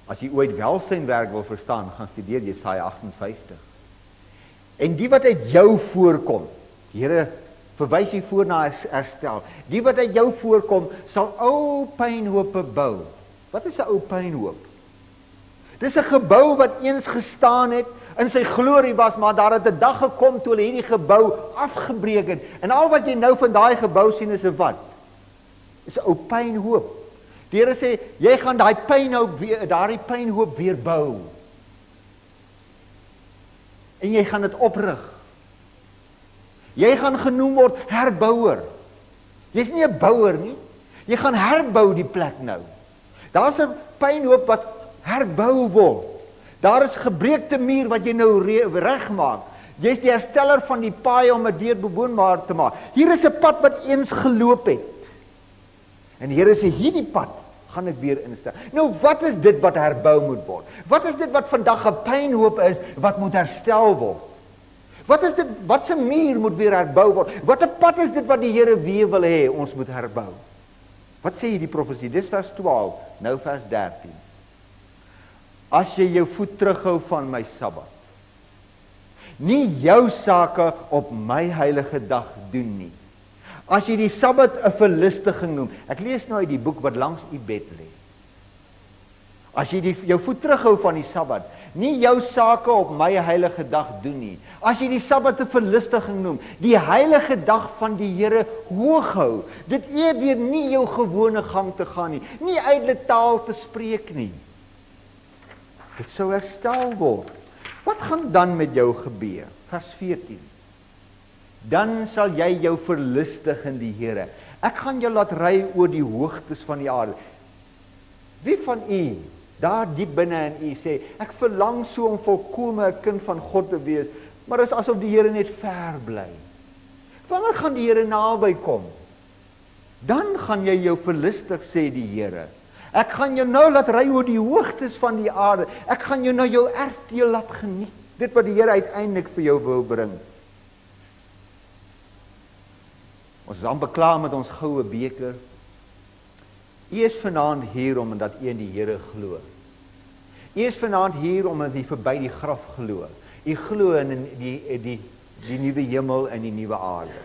As jy ooit welsynwerk wil verstaan, gaan studeer Jesaja 58. En die wat uit jou voorkom, die Here verwys jy voor na herstel. Die wat uit jou voorkom, sal ou pynhope bou. Wat is 'n ou pynhoop? Dis 'n gebou wat eens gestaan het, in sy glorie was, maar daar het 'n dag gekom toe hulle hierdie gebou afgebreek het. En al wat jy nou van daai gebou sien is 'n wat? Is 'n ou pynhoop. Die Here sê, jy gaan daai pynhoop weer bou. En jy gaan dit oprig. Jy gaan genoem word herbouer. Jy's nie 'n bouer nie. Jy gaan herbou die plek nou. Daar's 'n pynhoop wat herbou word. Daar is gebreekte muur wat jy nou regmaak. Jy's die hersteller van die paaie om dit weer bewoonbaar te maak. Hier is 'n pad wat eens geloop het. En die Here sê, hierdie pad gaan ek weer instel. Nou, wat is dit wat herbou moet word? Wat is dit wat vandag 'n pynhoop is, wat moet herstel word? Wat is dit, wat se muur moet weer herbou word? Wat 'n pad is dit wat die Here weer wil hê, ons moet herbou? Wat sê hierdie profesie? Dis vers 12, nou vers 13. as jy jou voet terughou van my Sabbat. Nie jou sake op my heilige dag doen nie. As jy die Sabbat 'n verlustiging noem, ek lees nou uit die boek wat langs u bed lê. As jy jou voet terughou van die Sabbat, nie jou sake op my heilige dag doen nie. As jy die Sabbat 'n verlustiging noem, die heilige dag van die Here hoog hou, dit eerder nie jou gewone gang te gaan nie, nie uitlik taal te spreek nie. Dit sou herstel word. Wat gaan dan met jou gebeur? Vers 14. Dan sal jy jou verlustig in die Here. Ek gaan jou laat ry oor die hoogtes van die aarde. Wie van u, daar diep binne in u sê, ek verlang so om volkome 'n kind van God te wees, maar is asof die Here net ver bly. Wanneer gaan die Here naby kom? Dan gaan jy jou verlustig, sê die Here. Ek gaan jou nou laat ry oor die hoogtes van die aarde. Ek gaan jou nou jou erfdeel laat geniet. Dit wat die Here uiteindelik vir jou wil bring. Ons is amper klaar met ons goue beker. U is vanaand hier omdat u in die Here glo. U is vanaand hier omdat u verby die graf glo. U glo in die nuwe hemel en die nuwe aarde.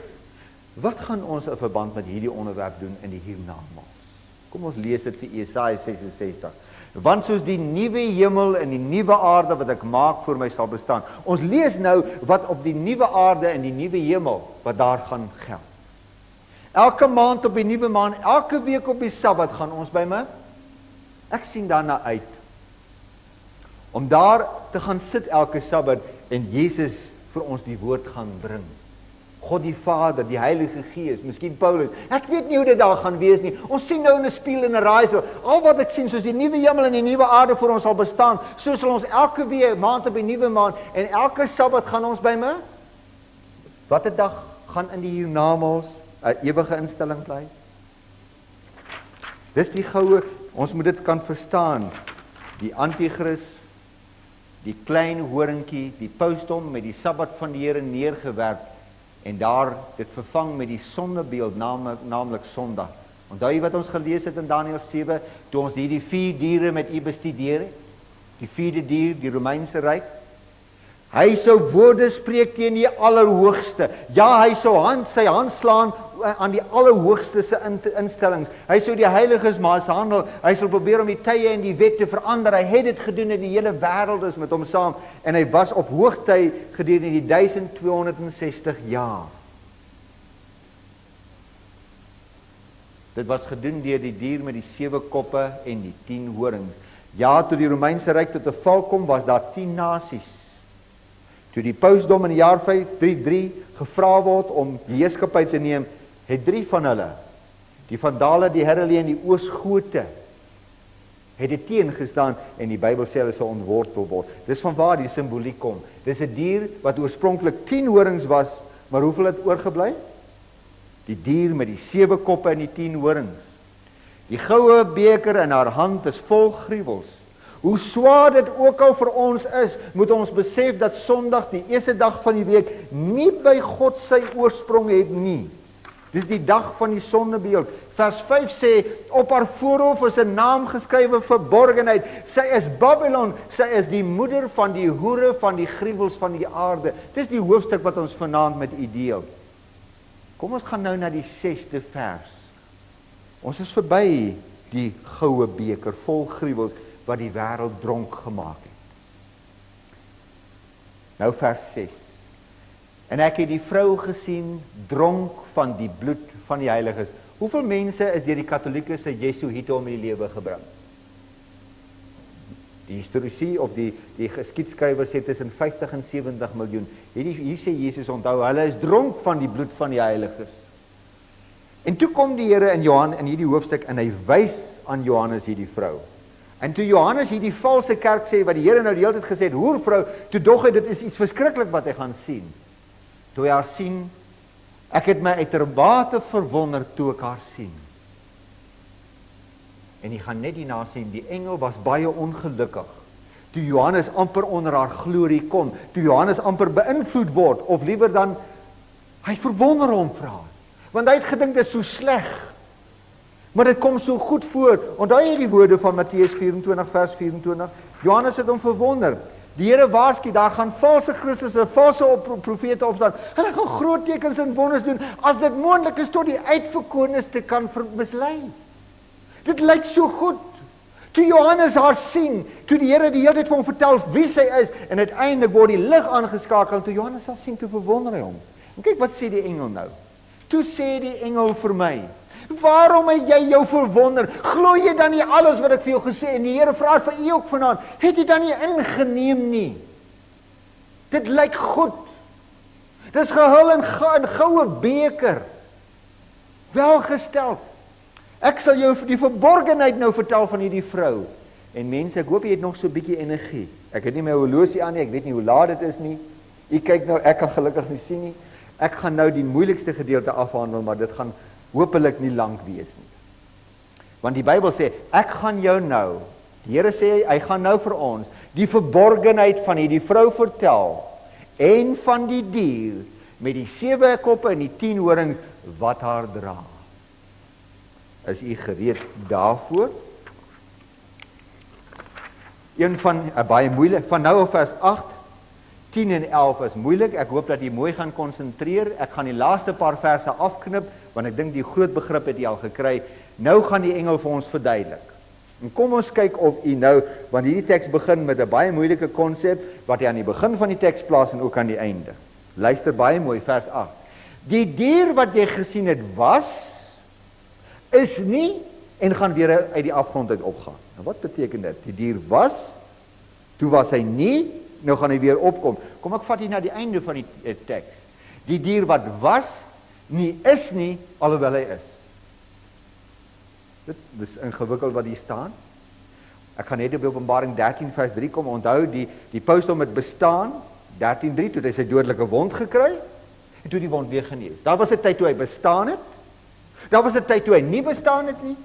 Wat gaan ons in verband met hierdie onderwerp doen in die hiernamaals? Kom ons lees dit vir Jesaja 66. Want soos die nuwe hemel en die nuwe aarde wat ek maak voor my sal bestaan. Ons lees nou wat op die nuwe aarde en die nuwe hemel wat daar gaan geld. Elke maand op die nuwe maand, elke week op die Sabbat gaan ons by my. Ek sien daarna uit om daar te gaan sit elke Sabbat en Jesus vir ons die woord gaan bring. God die Vader, die Heilige Gees, miskien Paulus. Ek weet nie hoe dit daar gaan wees nie. Ons sien nou in 'n spieël en 'n raaisel. Al wat ek sien, soos die nuwe hemel en die nuwe aarde voor ons sal bestaan, so sal ons elke week maand op die nuwe maand en elke Sabbat gaan ons by my. Watter dag gaan in die hiernamaals 'n ewige instelling bly? Dis die goue, ons moet dit kan verstaan. Die Antichrist, die klein horingkie, die pausdom met die Sabbat van die Here neergewerp en daar dit vervang met die sondebeeld, naamlik Sondag. Onthou jy wat ons gelees het in Daniël 7, toe ons hierdie 4 diere met u bestudeer het? Die 4de dier, die Romeinse ryk. Hy sou woorde spreek teen die Allerhoogste. Ja, hy sou sy hand slaan aan die Allerhoogste se instellings. Hy sou die heiliges mishandel. Hy sou probeer om die tye en die wet te verander. Hy het dit gedoen en die hele wêreld is met hom saam. En hy was op hoogtyd gedurende die 1260 jaar. Dit was gedoen deur die dier met die 7 koppe en die 10 horings. Ja, toe die Romeinse ryk tot 'n val kom, was daar 10 nasies. Toe die pausdom in die jaar 533 gevra word om die heerskappy te neem, het 3 van hulle, die Vandale, die Heruli en die Oosgote, het dit teengestaan en die Bybel sê hulle sal ontwortel word. Dis vanwaar die simboliek kom. Dis 'n dier wat oorspronklik 10 horings was, maar hoeveel het oorgebly? Die dier met die 7 koppe en die 10 horings. Die goue beker in haar hand is vol gruwels. Hoe swaar dit ook al vir ons is, moet ons besef dat Sondag, die eerste dag van die week, nie by God sy oorsprong het nie. Dis die dag van die sondebeeld. Vers 5 sê, op haar voorhoof is 'n naam geskrywe verborgenheid. Sy is Babylon, sy is die moeder van die hoere van die gruwels van die aarde. Dis die hoofstuk wat ons vanaand met u deel. Kom ons gaan nou na die 6de vers. Ons is verby die goue beker vol gruwels wat die wêreld dronk gemaak het. Nou vers 6. En ek het die vrou gesien dronk van die bloed van die heiliges. Hoeveel mense is deur die Katolieke se Jesuïete om die lewe gebring? Die historiese of die geskiedskrywers sê tussen 50 en 70 miljoen. Hier sê Jesus, onthou, hulle is dronk van die bloed van die heiliges. En toe kom die Here in Johannes in hierdie hoofstuk en hy wys aan Johannes hierdie vrou. En toe Johannes hierdie valse kerk sê wat die Here nou die hele tyd gesê het, hoervrou, toe dog hy dit is iets verskriklik wat hy gaan sien. Toe hy haar sien, ek het my uiterbate verwonder toe ek haar sien. En jy gaan net hierna sien, die engel was baie ongelukkig. Toe Johannes amper onder haar glorie kom, toe Johannes amper beïnvloed word, of liewer dan, hy verwonder hom vra. Want hy het gedink dit is so sleg. Maar dit kom so goed voor. Onthou jy die woorde van Matteus 24 vers 24? Johannes het hom verwonder. Die Here waarsku, daar gaan valse Christusse, valse profete opstaan. Hulle gaan groot tekens en wonders doen, as dit moontlik is tot die uitverkorenes te kan mislei. Dit lyk so goed. Toe Johannes haar sien, toe die Here die hele tyd vir hom vertel wie sy is, en uiteindelik word die lig aangeskakel, toe Johannes haar sien, toe verwonder hy hom. En kyk wat sê die engel nou. Toe sê die engel vir my, waarom het jy jou verwonder? Glo jy dan nie alles wat ek vir jou gesê? En die Here vra vir u ook vanaand, het jy dan nie ingeneem nie? Dit lyk goed. Dit is gehul in goue beker. Welgesteld. Ek sal jou die verborgenheid nou vertel van hierdie vrou. En mense, ek hoop jy het nog so 'n bietjie energie. Ek het nie my horlosie aan nie, ek weet nie hoe laat dit is nie. U kyk nou, ek kan gelukkig nie sien nie. Ek gaan nou die moeilikste gedeelte afhandel, maar dit gaan hopelik nie lank wees nie. Want die Bybel sê, ek gaan jou nou, die Here sê, hy gaan nou vir ons, die verborgenheid van hierdie vrou vertel, en van die dier, met die 7 koppe en die 10 horings, wat haar dra. Is u gereed daarvoor? Een van, baie moeilik, van nou af vers 8, 10 en 11 is moeilik, ek hoop dat jy mooi gaan konsentreer, ek gaan die laaste paar verse afknip, want ek dink die groot begrip het jy al gekry, nou gaan die engel vir ons verduidelik. En kom ons kyk of u nou, want hierdie teks begin met 'n baie moeilike konsep, wat hy aan die begin van die teks plaas en ook aan die einde. Luister baie mooi, vers 8. Die dier wat jy gesien het was, is nie, en gaan weer uit die afgrond uit opgaan. Nou wat beteken dit? Die dier was, toe was hy nie, nou gaan hy weer opkom. Kom ek vat hier na die einde van die teks. Die dier wat was, nie is nie, alhoewel hy is. Dit is ingewikkeld wat hier staan. Ek gaan net op Openbaring 13 vers 3 kom, onthou die pausdom het bestaan, 13:3, toe hy sy dodelike wond gekry, en toe die wond weer genees. Daar was 'n tyd toe hy bestaan het, daar was 'n tyd toe hy nie bestaan het nie,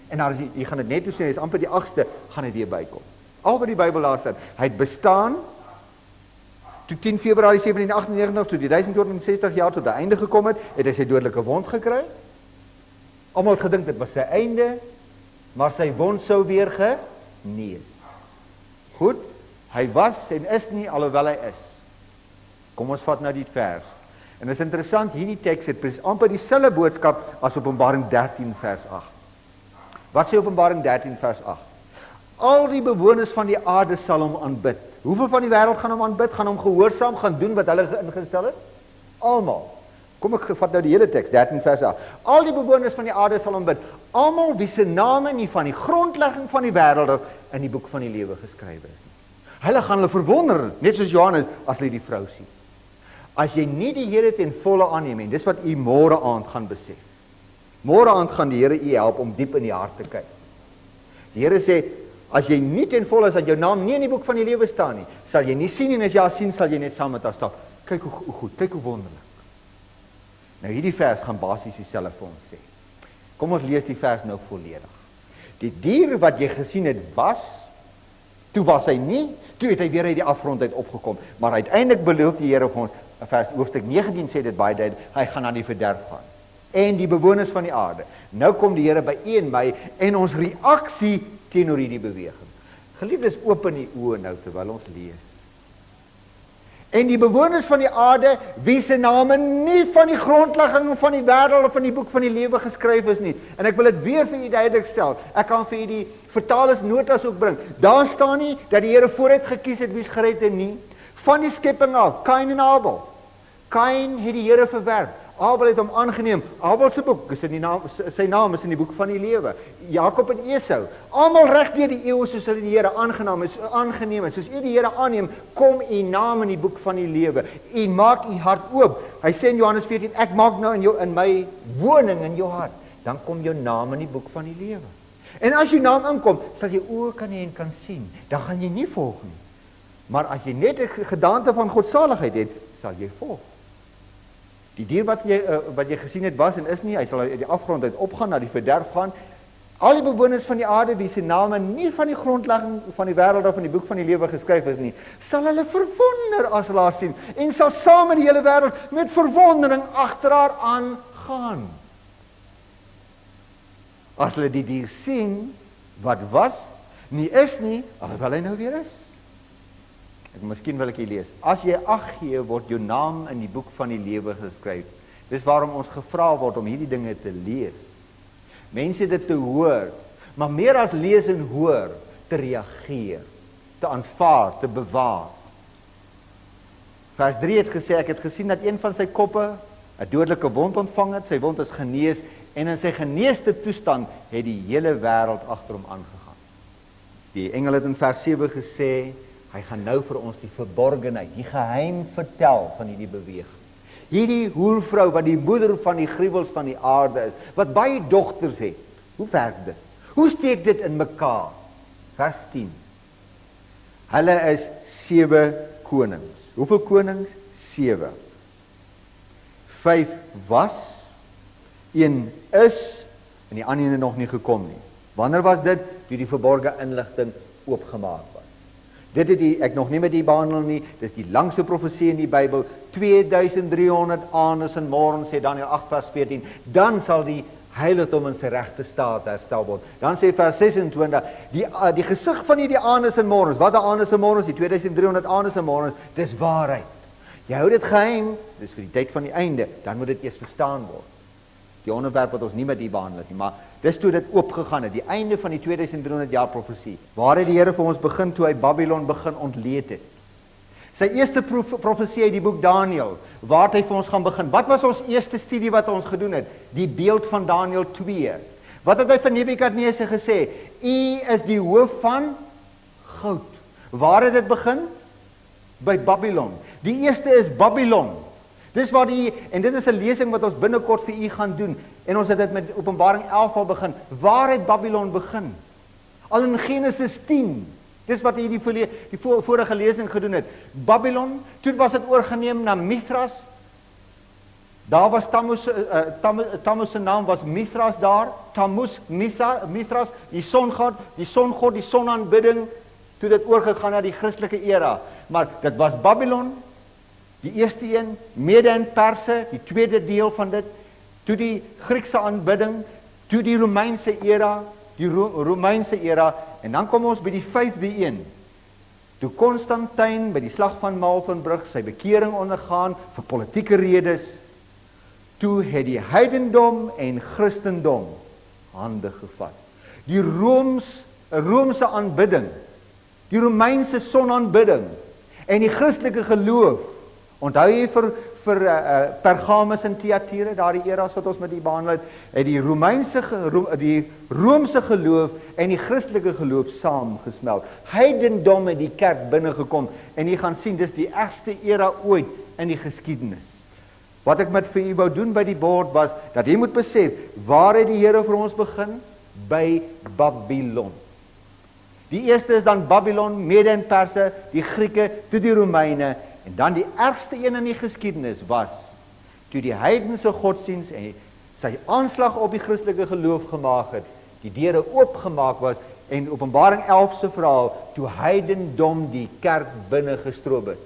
en daar is jy gaan dit net toe sê, hy is amper die 8ste, gaan hy weer bykom. Al wat die Bybel daar staan, hy het bestaan, toe 10 Februarie 1798, toe die 1260 jaar tot die einde gekom het, het hy sy dodelike wond gekry. Almal het gedink dit was sy einde, maar sy wond sou weer genees. Goed, hy was en is nie, alhoewel hy is. Kom ons vat nou die vers. En dit is interessant, hierdie teks het amper dieselfde boodskap as Openbaring 13 vers 8. Wat sê Openbaring 13 vers 8? Al die bewoners van die aarde sal hom aanbid. Hoeveel van die wêreld gaan hom aanbid, gaan hom gehoorsaam, gaan doen wat hulle ingestel het? Almal. Kom ek vat nou die hele teks, 13 vers 8. Al die bewoners van die aarde sal hom bid. Almal wie se name nie van die grondlegging van die wêreld in die boek van die lewe geskrywe is nie. Hulle gaan hulle verwonder, net soos Johannes, as hulle die vrou sien. As jy nie die Here ten volle aanneem en dis wat u môre aand gaan besef. Môre aand gaan die Here u help om diep in die hart te kyk. Die Here sê, as jy nie ten volle is dat jou naam nie in die boek van die lewe staan nie, sal jy nie sien en as jy sien, sal jy net saam met haar staan. Kyk hoe goed, kyk hoe wonderlik. Nou hierdie vers gaan basies dieselfde vir ons sê. Kom ons lees die vers nou volledig. Die dier wat jy gesien het was, toe was hy nie, toe het hy weer uit die afgrond uit opgekom, maar uiteindelik beloof die Here vir ons, vers hoofstuk 19 sê dit baie duidelik, hy gaan na die verderf gaan. En die bewoners van die aarde. Nou kom die Here by u en my en ons reaksie teenoor hierdie beweging. Geliefdes, open die oë nou terwyl ons lees. En die bewoners van die aarde, wie se name nie van die grondlegging van die wêreld of van die boek van die lewe geskryf is nie. En ek wil dit weer vir u duidelik stel. Ek kan vir u die vertalersnotas ook bring. Daar staan nie dat die Here vooruit gekies het wie's gered en nie. Van die skepping af, Kain en Abel. Kain het die Here verwerp. Abel het hom aangeneem. Abel se boek is in die naam, sy naam is in die boek van die lewe. Jakob en Esau, almal reg deur die eeue soos hulle die Here aangeneem het. Soos u die Here aanneem, kom u naam in die boek van die lewe. U maak u hart oop. Hy sê in Johannes 14, ek maak nou in my woning in jou hart. Dan kom jou naam in die boek van die lewe. En as jou naam inkom, sal jy oë kan hê en kan sien. Dan gaan jy nie volg nie. Maar as jy net 'n gedaante van godsaligheid het, sal jy volg. Die dier wat jy gesien het was en is nie, hy sal uit die afgrond uit opgaan, na die verderf gaan. Al die bewoners van die aarde, wie se name nie van die grondlegging van die wêreld of van die boek van die lewe geskryf is nie, sal hulle verwonder as hulle haar sien, en sal saam met die hele wêreld met verwondering agter haar aangaan. As hulle die dier sien, wat was, nie is nie, alhoewel hy nou weer is. Miskien wil ek hier lees. As jy ag gee, word jou naam in die boek van die lewe geskryf. Dis waarom ons gevra word om hierdie dinge te lees. Mense dit te hoor, maar meer as lees en hoor, te reageer, te aanvaar, te bewaar. Vers 3 het gesê, ek het gesien dat een van sy koppe 'n dodelike wond ontvang het, sy wond is genees, en in sy geneesde toestand het die hele wêreld agter hom aangegaan. Die engel het in vers 7 gesê, hy gaan nou vir ons die verborgenheid, die geheim vertel van hierdie beweging. Hierdie hoervrou wat die moeder van die gruwels van die aarde is, wat baie dogters het. Hoe werk dit? Hoe steek dit in mekaar? Vers 10. Hulle is 7 konings. Hoeveel konings? 7. 5 was, 1 is, en die ander een nog nie gekom nie. Wanneer was dit? Toe die verborgde inligting oopgemaak was. Dit het ek nog nie met die behandel nie, dis die langste profesie in die Bybel, 2300 aanes en morgens, sê Daniël 8 vers 14, dan sal die heiligdom in sy regte staat herstel word. Dan sê vers 26, die gesig van hierdie aanes en morgens, wat die aanes en morgens, die 2300 aanes en morgens, dis waarheid. Jy hou dit geheim, dis vir die tyd van die einde, dan moet dit eers verstaan word. Die onderwerp wat ons nie met die behandel nie, maar dis toe dit oopgegaan het, die einde van die 2300 jaar profesie. Waar het die Here vir ons begin toe hy Babylon begin ontleed het? Sy eerste profesie uit die boek Daniël, waar het hy vir ons gaan begin? Wat was ons eerste studie wat ons gedoen het? Die beeld van Daniël 2. Wat het hy van Nebukadneser gesê? U is die hoof van goud. Waar het dit begin? By Babylon. Die eerste is Babylon. Dis waar en dit is 'n lesing wat ons binnekort vir u gaan doen. En ons het dit met Openbaring 11 al begin. Waar het Babylon begin? Al in Genesis 10. Dis wat hy die vorige lesing gedoen het. Babylon, toe was dit oorgeneem na Mithras. Daar was Tammuz se naam was Mithras daar. Tammuz, Mithras, die songod, die sonaanbidding, toe dit oorgegaan na die Christelike era. Maar dit was Babylon, die eerste een, Mede en Perse, die tweede deel van dit, toe die Griekse aanbidding, toe die Romeinse era, en dan kom ons by die 5de een. Toe Konstantin by die slag van Malvenbrug sy bekering ondergaan vir politieke redes, toe het die heidendom en Christendom hande gevat. Die Romeinse aanbidding, die Romeinse sonaanbidding en die Christelike geloof. Onthou jy vir Pergamus en Thyatira, daardie eras wat ons met die behandel het die Romeinse geloof en die Christelike geloof saamgesmeld. Heidendom het die kerk binnegekom en jy gaan sien, dis die ergste era ooit in die geskiedenis. Wat ek met vir u wou doen by die bord was, dat jy moet besef, waar het die Here vir ons begin? By Babylon. Die eerste is dan Babylon, Mede en Perse, die Grieke, toe die Romeine, en dan die ergste een in die geskiedenis was, toe die heidense godsdienst en sy aanslag op die Christelike geloof gemaak het, die deure oopgemaak was, en Openbaring 11 se verhaal, toe heidendom die kerk binne gestroop het.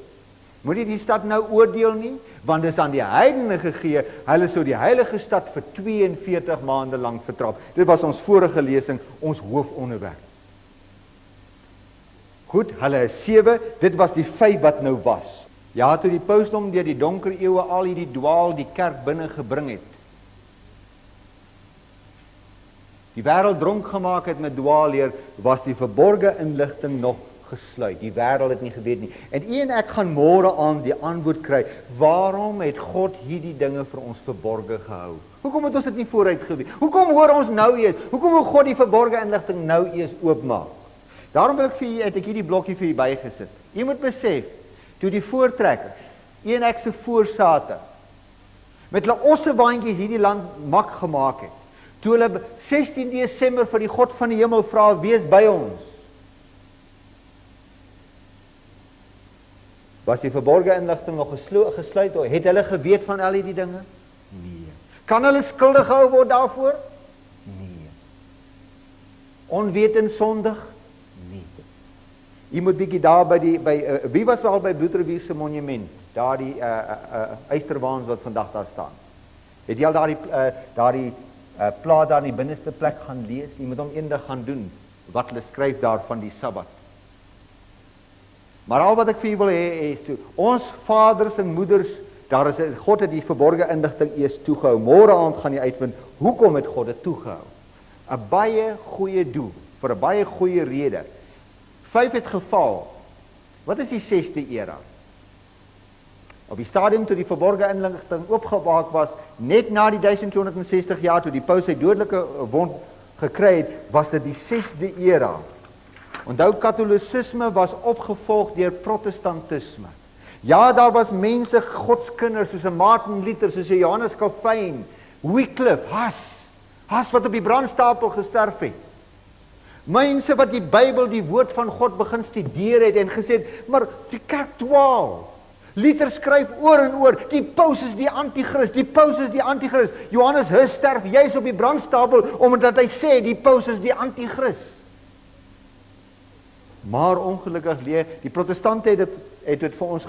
Moet jy die stad nou oordeel nie, want dis aan die heidene gegee, hulle sou die heilige stad vir 42 maande lang vertrap. Dit was ons vorige lesing, ons hoofonderwerp. Goed, hulle is 7, dit was die 5 wat nou was. Ja, toe die pausdom deur die donker eeue al hierdie dwaal die kerk binne gebring het. Die wêreld dronk gemaak het met dwaalleer, was die verborgde inligting nog gesluit. Die wêreld het nie geweet nie. En u en ek gaan môre aan die antwoord kry, waarom het God hierdie dinge vir ons verborge gehou? Hoekom het ons dit nie vooruit geweet? Hoekom hoor ons nou eers? Hoekom wil God die verborgde inligting nou eers oopmaak? Daarom wil ek vir u, het ek hierdie blokkie vir u bygesit. Jy moet besef, toe die voortrekkers, u en ek se voorsate, met hulle ossewaantjies hierdie land mak gemaak het, toe hulle 16 Desember vir die God van die hemel vra, wees by ons, was die verborgde inligting nog gesluit, het hulle geweet van al die dinge? Nee. Kan hulle skuldig gehou word daarvoor? Nee. Onwetend sondig? Nee. Jy moet bietjie daar wie was al by Bloedrivier se monument, daar die eysterwaans wat vandag daar staan. Het jy al daardie plaas daar in die binneste plek gaan lees. Jy moet hom eendag gaan doen, wat hulle skryf daar van die Sabbat. Maar al wat ek vir julle wil hê, is ons vaders en moeders, daar is God het die verborgde inligting eers toegehou. Môre aand gaan jy uitvind, hoekom het God dit toegehou? 'n Baie goeie doel, vir 'n baie goeie rede. 5 het geval. Wat is die 6de era? Op die stadium toe die verborgde inligting oopgemaak was, net na die 1260 jaar toe die paus sy dodelike wond gekry het, was dit die 6de era. Onthou, Katolicisme was opgevolg deur Protestantisme. Ja, daar was mense, godskinders, soos 'n Martin Luther, soos 'n Johannes Calvin, Wycliffe, Huss wat op die brandstapel gesterf het. Mense wat die Bybel, die woord van God begin studeer het en gesê het, maar die kerk dwaal. Luther skryf oor en oor, die paus is die antichrist, die paus is die antichrist. Johannes Huss sterf juis op die brandstapel, omdat hy sê, die paus is die antichrist. Maar ongelukkig die protestante het dit vir ons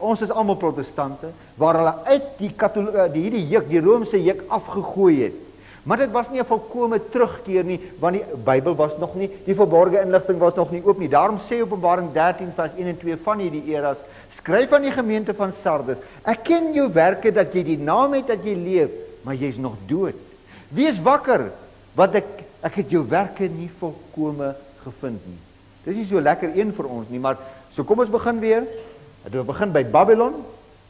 ons is almal protestante, waar hulle uit hierdie juk, die Romeinse juk afgegooi het. Maar dit was nie 'n volkome terugkeer nie, want die Bybel was nog nie, die verborgde inligting was nog nie oop nie. Daarom sê Openbaring 13 vers 1 en 2 van hierdie eras, skryf aan die gemeente van Sardes, ek ken jou werke, dat jy die naam het dat jy leef, maar jy's nog dood. Wees wakker, want ek het jou werke nie volkome gevind nie. Dis nie so lekker een vir ons nie, maar so kom ons begin weer. We begin by Babylon,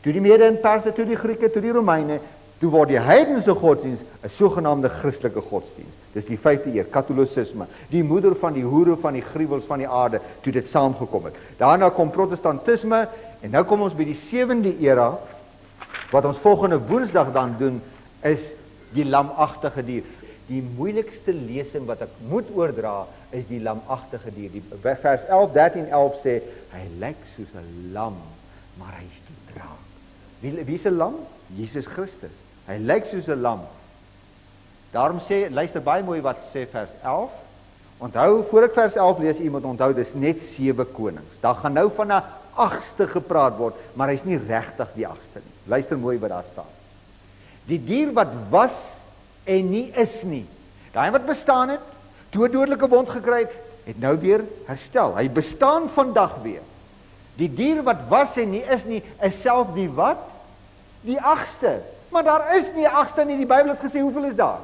toe die Mede en Perse, toe die Grieke, toe die Romeine, toe word die heidense godsdienst 'n sogenaamde Christelike godsdienst. Dis die 5de eeu, Katolicisme, die moeder van die hoere van die gruwels van die aarde, toe dit saamgekom het. Daarna kom Protestantisme, en nou kom ons by die 7de era, wat ons volgende Woensdag dan doen, is die lamagtige dier. Die moeilikste lesing wat ek moet oordra, is die lamagtige dier. Die vers 11, 13, 11 sê, hy lyk soos 'n lam, maar hy is die draak. Wie is 'n lam? Jesus Christus. Hy lyk soos 'n lam. Daarom sê, luister baie mooi wat sê vers 11. Onthou, voor ek vers 11 lees, jy moet onthou, dis net 7 konings. Daar gaan nou van 'n 8ste gepraat word, maar hy's nie regtig die 8ste nie. Luister mooi wat daar staan. Die dier wat was en nie is nie. Daai wat bestaan het, toe 'n dodelike wond gekry het, het nou weer herstel. Hy bestaan vandag weer. Die dier wat was en nie is self die wat? Die 8ste. Maar daar is nie 'n 8ste nie, die Bybel het gesê, hoeveel is daar?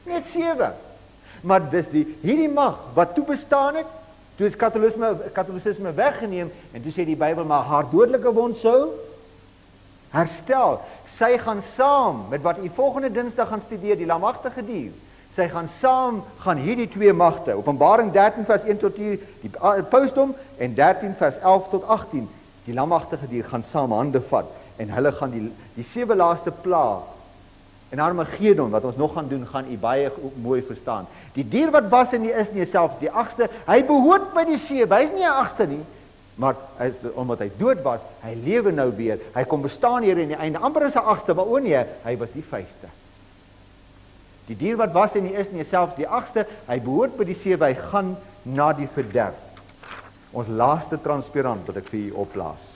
Net 7. Maar dis hierdie mag, wat toe bestaan het, toe het Katolicisme weggeneem, en toe sê die Bybel, maar haar dodelike wond sou herstel. Sy gaan saam, met wat u volgende Dinsdag gaan studeer, die lamagtige dier, sy gaan hierdie 2 magte, Openbaring 13 vers 1 tot 4, die pausdom, en 13 vers 11 tot 18, die lamagtige dier gaan saam hande vat, en hulle gaan die 7 laaste pla, en Armageddon, wat ons nog gaan doen, gaan u baie mooi verstaan. Die dier wat was en nie is nie, selfs die 8ste, hy behoort by die 7, hy is nie 'n 8ste nie, maar omdat hy dood was, hy lewe nou weer, hy kom bestaan hier in die einde, amper is 'n 8ste, maar nee, hy was die 5ste. Die dier wat was en nie is nie, selfs die 8ste, hy behoort by die 7, hy gaan na die verderf. Ons laaste transparant wat ek vir u oplaas.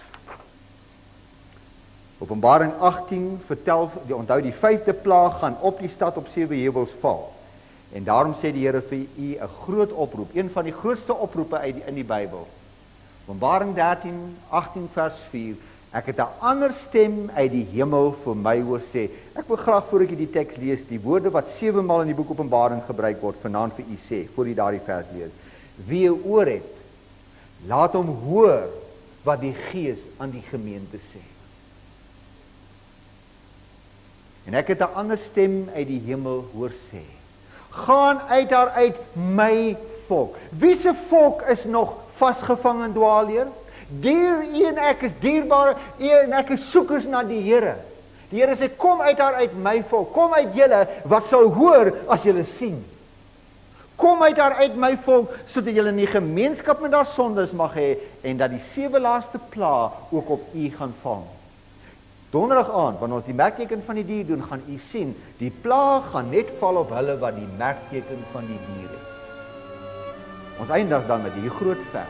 Openbaring 18 vertel, onthou die 5de plaag gaan op die stad op 7 heuwels val. En daarom sê die Here vir u 'n groot oproep, een van die grootste oproepe in die Bybel. Openbaring 13, 18 vers 4, ek het 'n ander stem uit die hemel vir my hoor sê. Ek wil graag, voor ek die teks lees, die woorde wat 7 maal in die boek Openbaring gebruik word, vanaand vir u sê, voor u daardie vers lees. Wie 'n oor het, laat hom hoor wat die Gees aan die gemeente sê. En ek het 'n ander stem uit die hemel hoor sê, gaan uit daar uit my volk. Wie se volk is nog vasgevang in dwaalleer? U en ek is dierbare, u en ek is soekers na die Here. Die Here sê, kom uit daar uit my volk, kom uit julle wat sal hoor as julle sien. Kom uit daar uit my volk, sodat julle nie gemeenskap met daar sondes mag hê, en dat die 7 laaste pla ook op u gaan val. Donderdag aand, wanneer ons die merkteken van die dier doen, gaan u sien, die plaag gaan net val op hulle wat die merkteken van die dier het. Ons eindig dan met die groot vers.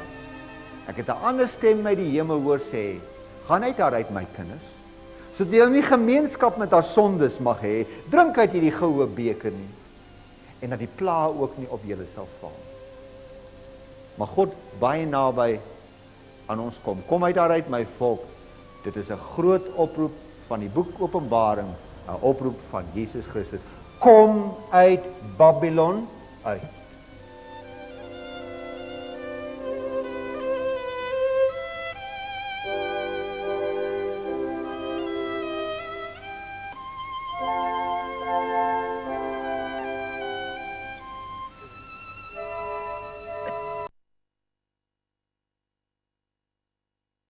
Ek het 'n ander stem uit die hemel hoor sê, gaan uit daar uit my kinders, sodat jy nie gemeenskap met haar sondes mag hê, drink uit hierdie goue beker nie, en dat die pla ook nie op julle sal val. Maar God baie naby aan ons kom uit daaruit my volk, dit is 'n groot oproep van die boek Openbaring, 'n oproep van Jesus Christus, kom uit Babylon uit.